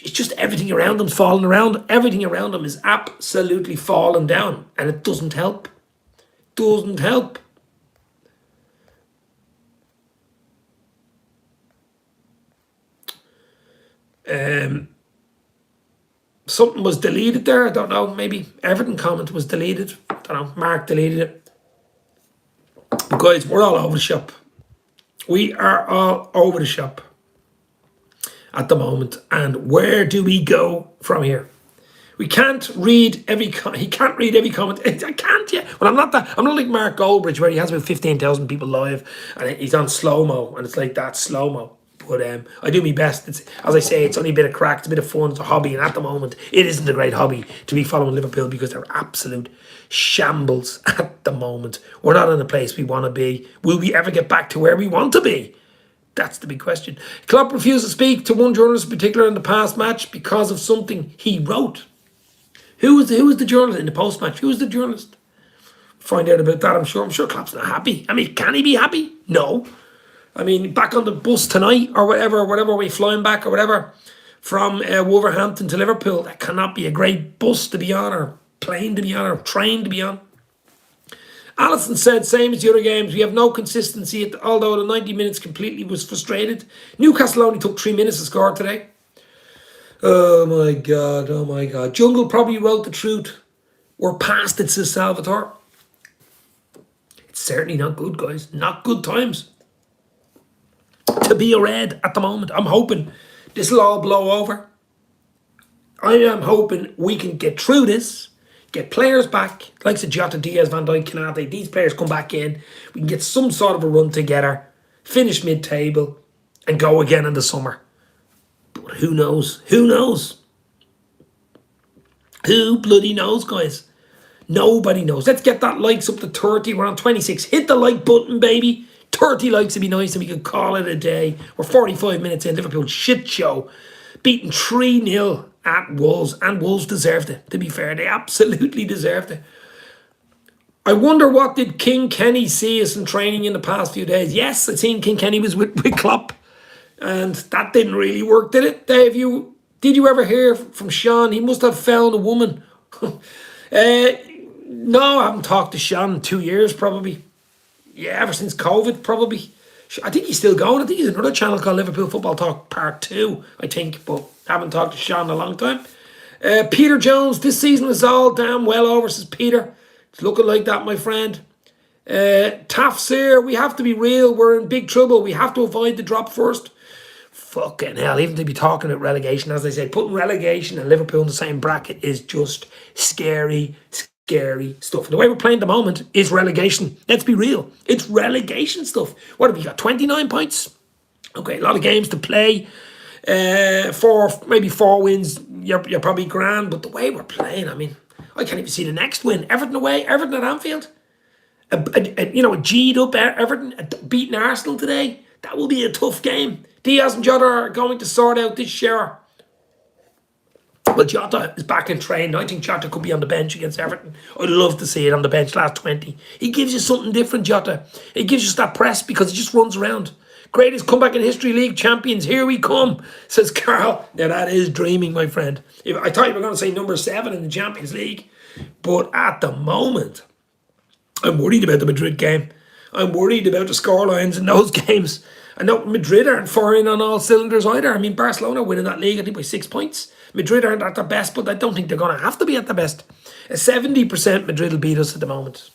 It's just everything around him's falling around. Everything around him is absolutely falling down. And it doesn't help. Doesn't help. Something was deleted there. I don't know. Maybe Everton comment was deleted. I don't know. Mark deleted it. But guys, we're all over the shop. We are all over the shop at the moment. And where do we go from here? We can't read every he can't read every comment. I can't, yeah. Well, I'm not like Mark Goldbridge where he has about 15,000 people live and he's on slow-mo and it's like that slow-mo. But I do my best. It's, as I say, it's only a bit of crack, it's a bit of fun, it's a hobby, and at the moment it isn't a great hobby to be following Liverpool because they're absolute shambles at the moment. We're not in the place we want to be. Will we ever get back to where we want to be? That's the big question. Klopp refused to speak to one journalist in particular in the past match because of something he wrote. Who was the journalist in the post-match? Who was the journalist? Find out about that, I'm sure. I'm sure Klopp's not happy. I mean, can he be happy? No. I mean, back on the bus tonight or whatever way flying back or whatever from Wolverhampton to Liverpool, that cannot be a great bus to be on or plane to be on or train to be on. Allison said, same as the other games, we have no consistency, although the 90 minutes completely was frustrated. Newcastle only took 3 minutes to score today. Oh my God. Jungle probably wrote the truth. We're past it, says Salvatore. It's certainly not good, guys. Not good times. to be a red at the moment. I'm hoping this will all blow over. I am hoping we can get through this, get players back, like Jota, Diaz, Van Dijk, Kanate. These players come back in. We can get some sort of a run together, finish mid-table, and go again in the summer. But who knows? Who knows? Who bloody knows, guys? Nobody knows. Let's get that likes up to 30. We're on 26. Hit the like button, baby. 30 likes would be nice and we could call it a day. We're 45 minutes in. Liverpool shit show. Beaten 3-0 at Wolves. And Wolves deserved it, to be fair. They absolutely deserved it. I wonder what did King Kenny see us in training in the past few days. Yes, I've seen King Kenny was with Klopp. And that didn't really work, did it? Dave, did you ever hear from Sean? He must have found a woman. No, I haven't talked to Sean in 2 years, probably. Yeah, ever since COVID, probably. I think he's still going. I think he's another channel called Liverpool Football Talk Part 2, I think. But haven't talked to Sean in a long time. Peter Jones, this season is all damn well over, says Peter. It's looking like that, my friend. Tafsir, we have to be real. We're in big trouble. We have to avoid the drop first. Fucking hell, even to be talking about relegation, as I say, putting relegation and Liverpool in the same bracket is just scary stuff. And the way we're playing at the moment is relegation. Let's be real. It's relegation stuff. What have you got? 29 points? Okay, a lot of games to play. Maybe 4 wins, you're probably grand. But the way we're playing, I mean, I can't even see the next win. Everton away, Everton at Anfield. A G'd up Everton beating Arsenal today. That will be a tough game. Diaz and Jota are going to sort out this share. Well, Jota is back in training. I think Jota could be on the bench against Everton. I'd love to see it on the bench last 20. He gives you something different, Jota. He gives you that press because he just runs around. Greatest comeback in history, league champions. Here we come, says Carl. Now that is dreaming, my friend. I thought you were going to say number 7 in the Champions League. But at the moment, I'm worried about the Madrid game. I'm worried about the scorelines in those games. I know Madrid aren't firing on all cylinders either. I mean, Barcelona winning that league, I think, by 6 points. Madrid aren't at their best, but I don't think they're going to have to be at their best. 70% Madrid will beat us at the moment.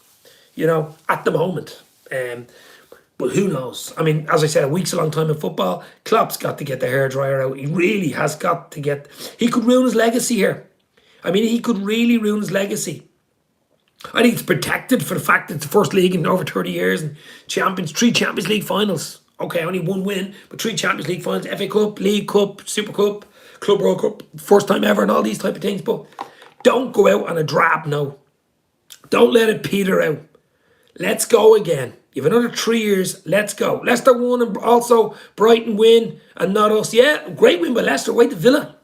At the moment. But who knows? I mean, as I said, a week's a long time in football. Klopp's got to get the hairdryer out. He really has got to get... He could ruin his legacy here. I mean, he could really ruin his legacy. I think it's protected for the fact that it's the first league in over 30 years and 3 Champions League finals. Okay, only 1 win, but 3 Champions League finals, FA Cup, League Cup, Super Cup, Club World Cup, first time ever and all these type of things. But don't go out on a drab no. Don't let it peter out. Let's go again. You have another 3 years. Let's go. Leicester won and also Brighton win and not us. Yeah, great win by Leicester. Wait to Villa.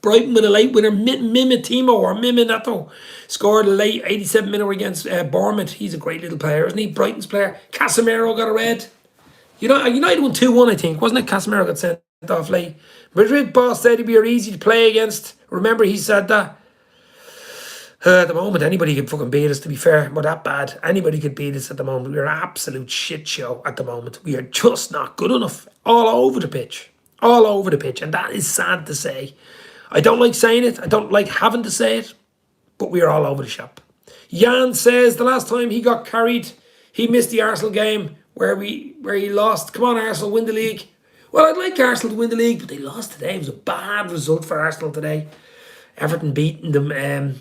Brighton with a late winner. Miminato scored a late 87 minute against Bournemouth. He's a great little player, isn't he? Brighton's player. Casemiro got a red. United won 2-1, I think. Wasn't it? Casemiro got sent off late. Madrid boss said he'd be easy to play against. Remember, he said that. At the moment, anybody could fucking beat us, to be fair. We're that bad. Anybody could beat us at the moment. We're an absolute shit show at the moment. We are just not good enough. All over the pitch. All over the pitch. And that is sad to say. I don't like saying it. I don't like having to say it. But we are all over the shop. Jan says the last time he got carried, he missed the Arsenal game where he lost. Come on, Arsenal, win the league. Well, I'd like Arsenal to win the league, but they lost today. It was a bad result for Arsenal today. Everton beating them.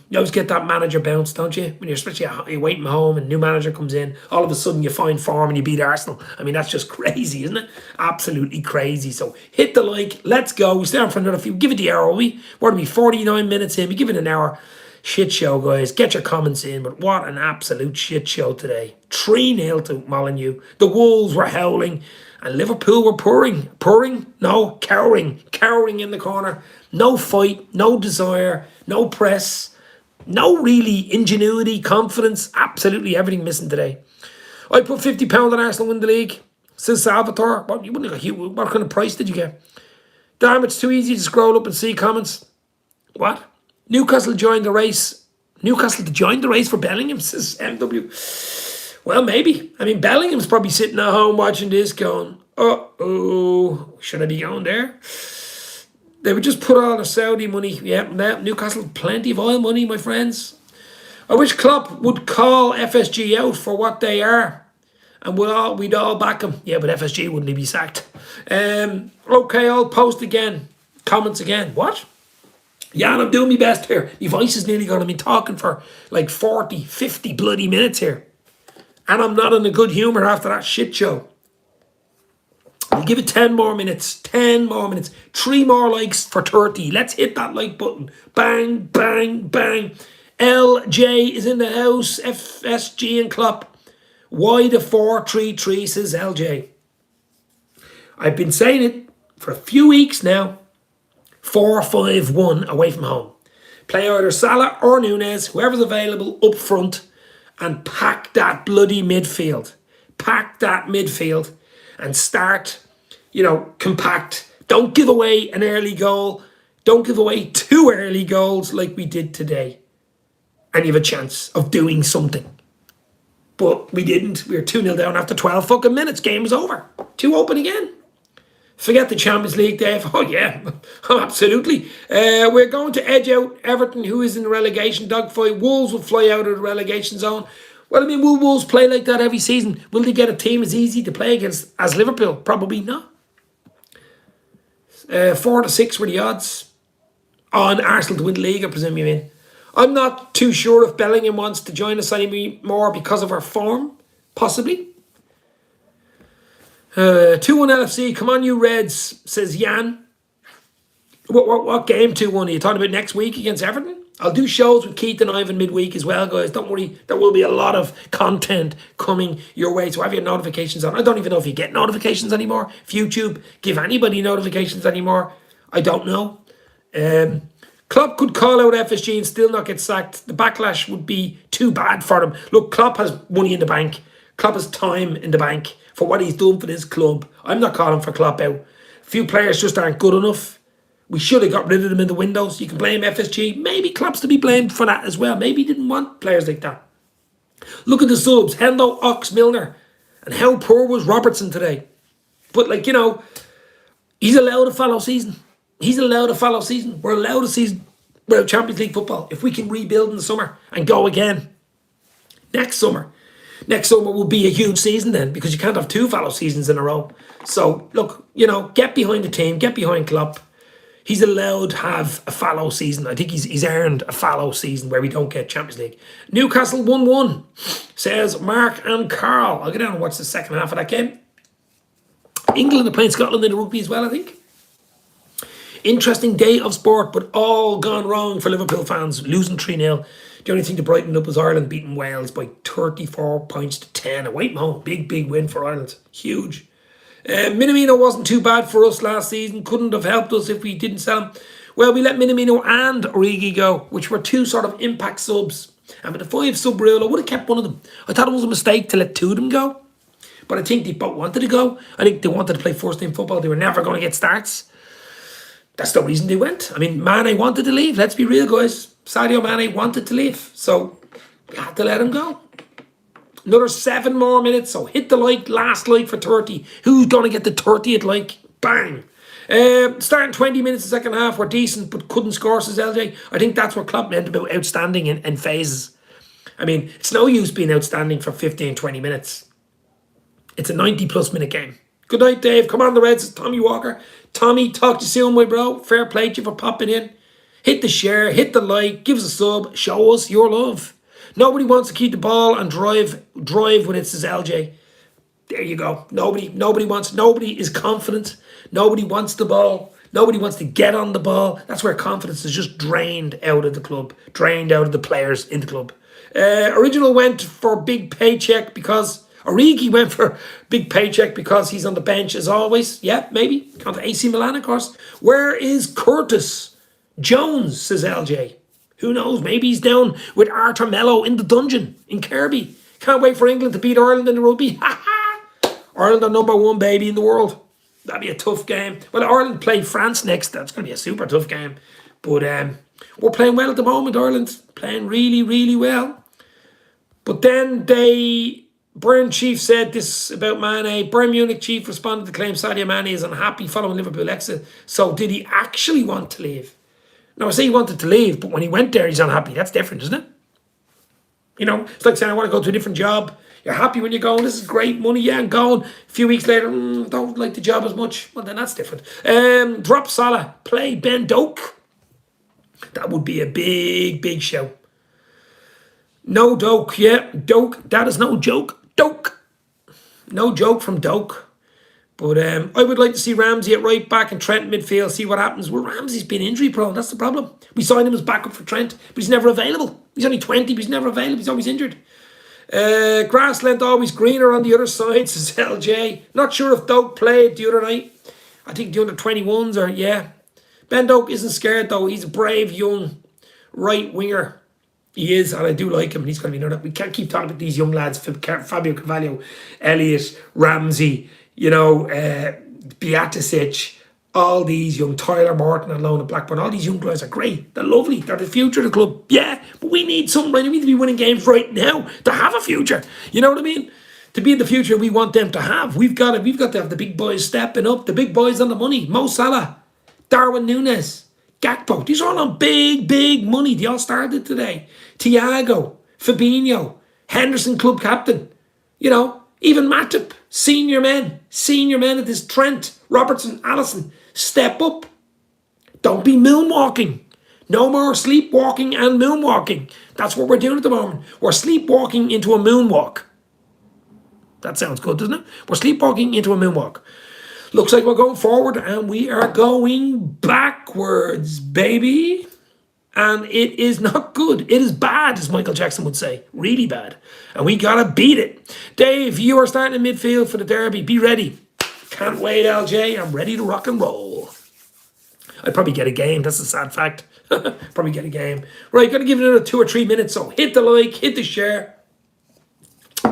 You always get that manager bounce, don't you? When you're waiting home and new manager comes in, all of a sudden you find form and you beat Arsenal. I mean, that's just crazy, isn't it? Absolutely crazy. So hit the like. Let's go. We stay on for another few. Give it the hour, will we? What are we, 49 minutes in? We give it an hour. Shit show, guys. Get your comments in. But what an absolute shit show today. 3-0 to Molineux. The Wolves were howling. And Liverpool were cowering in the corner. No fight, no desire, no press, no really ingenuity, confidence, absolutely everything missing today. I put £50 on Arsenal win the league. Says Salvatore. What kind of price did you get? Damn, it's too easy to scroll up and see comments. What? Newcastle to join the race for Bellingham, says MW. Well, maybe. I mean, Bellingham's probably sitting at home watching this going, uh-oh, should I be going there? They would just put all the Saudi money. Yeah, Newcastle, plenty of oil money, my friends. I wish Klopp would call FSG out for what they are. And we'd all back him. Yeah, but FSG wouldn't he be sacked? Okay, I'll post again. Comments again. What? Yeah, and I'm doing my best here. My voice is nearly gone. I've been talking for like 40, 50 bloody minutes here. And I'm not in a good humour after that shit show. I'll give it 10 more minutes. 10 more minutes. 3 more likes for 30. Let's hit that like button. Bang, bang, bang. LJ is in the house. FSG and Klopp. Why the 4-3-3, says LJ. I've been saying it for a few weeks now. 4-5-1 away from home. Play either Salah or Nunez, whoever's available, up front, and pack that bloody midfield. Pack that midfield and start, compact. Don't give away an early goal. Don't give away 2 early goals like we did today. And you have a chance of doing something. But we didn't. We were 2-0 down after 12 fucking minutes. Game was over. 2 open again. Forget the Champions League, Dave. Oh, yeah. Absolutely. We're going to edge out Everton, who is in the relegation dogfight. Wolves will fly out of the relegation zone. Well, I mean, will Wolves play like that every season? Will they get a team as easy to play against as Liverpool? Probably not. 4-6 were the odds on Arsenal to win the league, I presume you mean. I'm not too sure if Bellingham wants to join us anymore because of our form. Possibly. 2-1 LFC. Come on, you Reds, says Jan. What game 2-1? Are you talking about next week against Everton? I'll do shows with Keith and Ivan midweek as well, guys. Don't worry. There will be a lot of content coming your way. So have your notifications on. I don't even know if you get notifications anymore. If YouTube give anybody notifications anymore, I don't know. Klopp could call out FSG and still not get sacked. The backlash would be too bad for him. Look, Klopp has money in the bank. Klopp has time in the bank for what he's done for this club. I'm not calling for Klopp out. A few players just aren't good enough. We should have got rid of them in the windows. You can blame FSG. Maybe Klopp's to be blamed for that as well. Maybe he didn't want players like that. Look at the subs. Hendo, Ox, Milner. And how poor was Robertson today? But he's allowed a fallow season. He's allowed a fallow season. We're allowed a season without Champions League football. If we can rebuild in the summer and go again. Next summer will be a huge season then, because you can't have 2 fallow seasons in a row. So, look, get behind the team, get behind Klopp. He's allowed to have a fallow season. I think he's earned a fallow season where we don't get Champions League. Newcastle 1-1, says Mark and Carl. I'll go down and watch the second half of that game. England are playing Scotland in the rugby as well, I think. Interesting day of sport, but all gone wrong for Liverpool fans. Losing 3-0. The only thing to brighten up was Ireland beating Wales by 34 points to 10. Away from home. Big win for Ireland. Huge. Minamino wasn't too bad for us last season. Couldn't have helped us if we didn't sell him. Well, we let Minamino and Origi go, which were 2 sort of impact subs. And with the 5 sub rule, I would have kept one of them. I thought it was a mistake to let 2 of them go. But I think they both wanted to go. I think they wanted to play first team football. They were never going to get starts. That's the reason they went. I mean, Mane wanted to leave. Let's be real, guys. Sadio Mane wanted to leave. So we had to let him go. Another 7 more minutes. So hit the last like for 30. Who's going to get the 30th like? Bang. Starting 20 minutes the second half were decent, but couldn't score, says LJ. I think that's what Klopp meant about outstanding in phases. I mean, it's no use being outstanding for 15, 20 minutes. It's a 90-plus minute game. Good night, Dave. Come on, the Reds. Tommy Walker. Tommy, talk to you soon, my bro. Fair play to you for popping in. Hit the share, hit the like, give us a sub, show us your love. Nobody wants to keep the ball and drive when it says LJ. There you go. Nobody is confident. Nobody wants the ball. Nobody wants to get on the ball. That's where confidence is just drained out of the club, drained out of the players in the club. Original went for big paycheck because Origi went for big paycheck because he's on the bench as always. Yeah, maybe. Gone to AC Milan, of course. Where is Curtis Jones, says LJ. Who knows? Maybe he's down with Arthur Mello in the dungeon in Kirby. Can't wait for England to beat Ireland in the rugby. Ireland are #1 baby in the world. That'd be a tough game. Well, Ireland play France next. That's going to be a super tough game. But we're playing well at the moment. Ireland's playing really, really well. But then Bayern chief said this about Mane. Bayern Munich chief responded to claim Sadio Mane is unhappy following Liverpool exit. So did he actually want to leave? Now, I say he wanted to leave, but when he went there, he's unhappy. That's different, isn't it? It's like saying I want to go to a different job. You're happy when you're going, this is great money, yeah, I'm going. A few weeks later, don't like the job as much. Well, then that's different. Drop Salah, play Ben Doak. That would be a big, big show. No Doak, yeah, Doak. That is no joke. Doak. No joke from Doak. But I would like to see Ramsey at right back and Trent midfield, see what happens. Well, Ramsey's been injury prone, that's the problem. We signed him as backup for Trent, but he's never available. He's only 20, but he's never available. He's always injured. Grass length always greener on the other side, says LJ. Not sure if Doak played the other night. I think the under 21s are, yeah. Ben Doak isn't scared though. He's a brave young right winger. He is, and I do like him. And he's going to be another. We can't keep talking about these young lads: Fabio Carvalho, Elliott, Ramsey, Beatisic, all these young Tyler Morton on loan at Blackburn. All these young guys are great. They're lovely. They're the future of the club. Yeah, but we need something right. We need to be winning games right now to have a future. You know what I mean? To be in the future, we want them to have. We've got to have the big boys stepping up. The big boys on the money. Mo Salah, Darwin Núñez, Gakpo. These are all on big, big money. They all started today. Thiago, Fabinho, Henderson, club captain. Even Matip, senior men at this. Trent, Robertson, Allison, step up. Don't be moonwalking. No more sleepwalking and moonwalking. That's what we're doing at the moment. We're sleepwalking into a moonwalk. That sounds good, doesn't it? We're sleepwalking into a moonwalk. Looks like we're going forward and we are going backwards, baby. And it is not good. It is bad, as Michael Jackson would say. Really bad. And we got to beat it. Dave, you are starting in midfield for the derby. Be ready. Can't wait, LJ. I'm ready to rock and roll. I'd probably get a game. That's a sad fact. Probably get a game. Right, got to give it another 2 or 3 minutes. So hit the like, hit the share.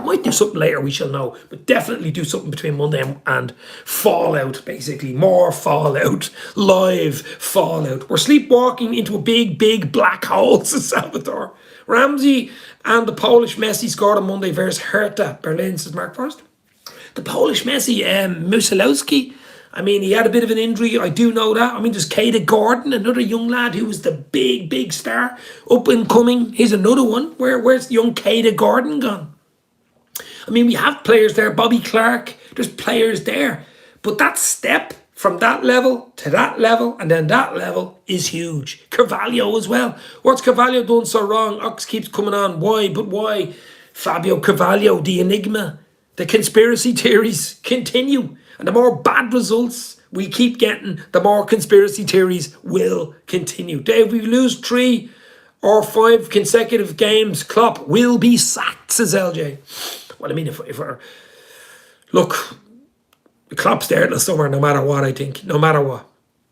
Might do something later, we shall know. But definitely do something between Monday and Fallout, basically. More Fallout. Live Fallout. We're sleepwalking into a big, big black hole, says Salvatore. Ramsey and the Polish Messi scored on Monday versus Hertha Berlin, says Mark Forrest. The Polish Messi, Musilowski, he had a bit of an injury. I do know that. There's Kada Gordon, another young lad who was the big, big star. Up and coming. Here's another one. Where's young Kada Gordon gone? We have players there. Bobby Clark. There's players there. But that step from that level to that level and then that level is huge. Carvalho as well. What's Carvalho done so wrong? Ox keeps coming on. Why? But why? Fabio Carvalho, the enigma. The conspiracy theories continue. And the more bad results we keep getting, the more conspiracy theories will continue. Dave, we lose 3 or 5 consecutive games, Klopp will be sacked, says LJ. Well, if we're... Look, Klopp's there till summer, no matter what, I think. No matter what.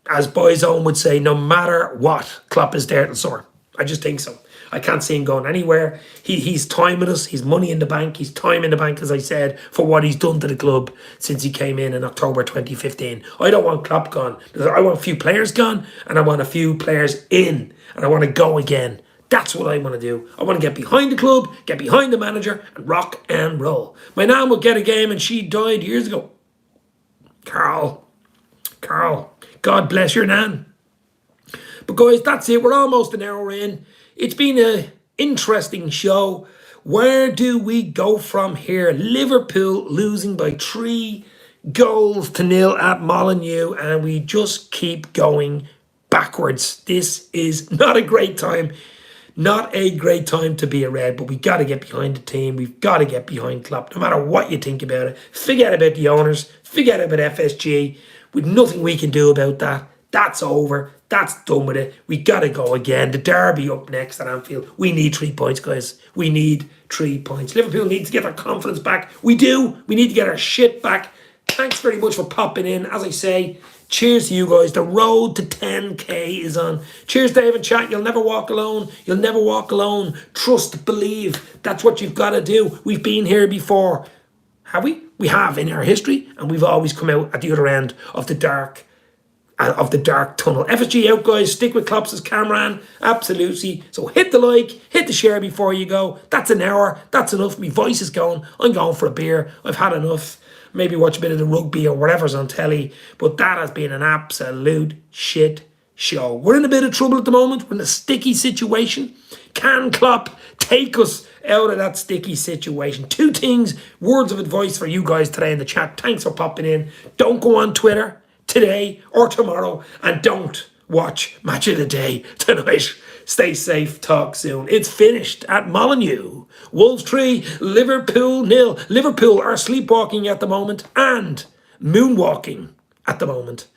As Boyzone would say, no matter what, Klopp is there till summer. I just think so. I can't see him going anywhere. He's time with us. He's money in the bank. He's time in the bank, as I said, for what he's done to the club since he came in October 2015. I don't want Klopp gone. I want a few players gone, and I want a few players in, and I want to go again. That's what I want to do. I want to get behind the club, get behind the manager, and rock and roll. My nan would get a game, and she died years ago. Carl, God bless your nan. But guys, that's it. We're almost an hour in. It's been an interesting show. Where do we go from here? Liverpool losing by 3-0 at Molineux, and we just keep going backwards. This is not a great time. Not a great time to be a Red, but we got to get behind the team. We've got to get behind Klopp, no matter what you think about it. Forget about the owners. Forget about FSG. With nothing we can do about that. That's over. That's done with it. We got to go again. The derby up next at Anfield. We need 3 points, guys. We need 3 points. Liverpool needs to get their confidence back. We do. We need to get our shit back. Thanks very much for popping in. As I say, cheers to you guys. The road to 10k is on. Cheers, Dave and chat. You'll never walk alone. You'll never walk alone. Trust, believe. That's what you've got to do. We've been here before. Have we? We have in our history, and we've always come out at the other end of the dark tunnel. FSG out, guys. Stick with Klopp, says Cameron. Absolutely. So hit the like, hit the share before you go. That's an hour. That's enough. My voice is going. I'm going for a beer. I've had enough. Maybe watch a bit of the rugby or whatever's on telly. But that has been an absolute shit show. We're in a bit of trouble at the moment. We're in a sticky situation. Can Klopp take us out of that sticky situation. Two things, words of advice for you guys today in the chat. Thanks for popping in. Don't go on Twitter today or tomorrow, and don't watch Match of the Day tonight. Stay safe. Talk soon. It's finished at Molineux. Wolves 3, Liverpool 0. Liverpool are sleepwalking at the moment and moonwalking at the moment.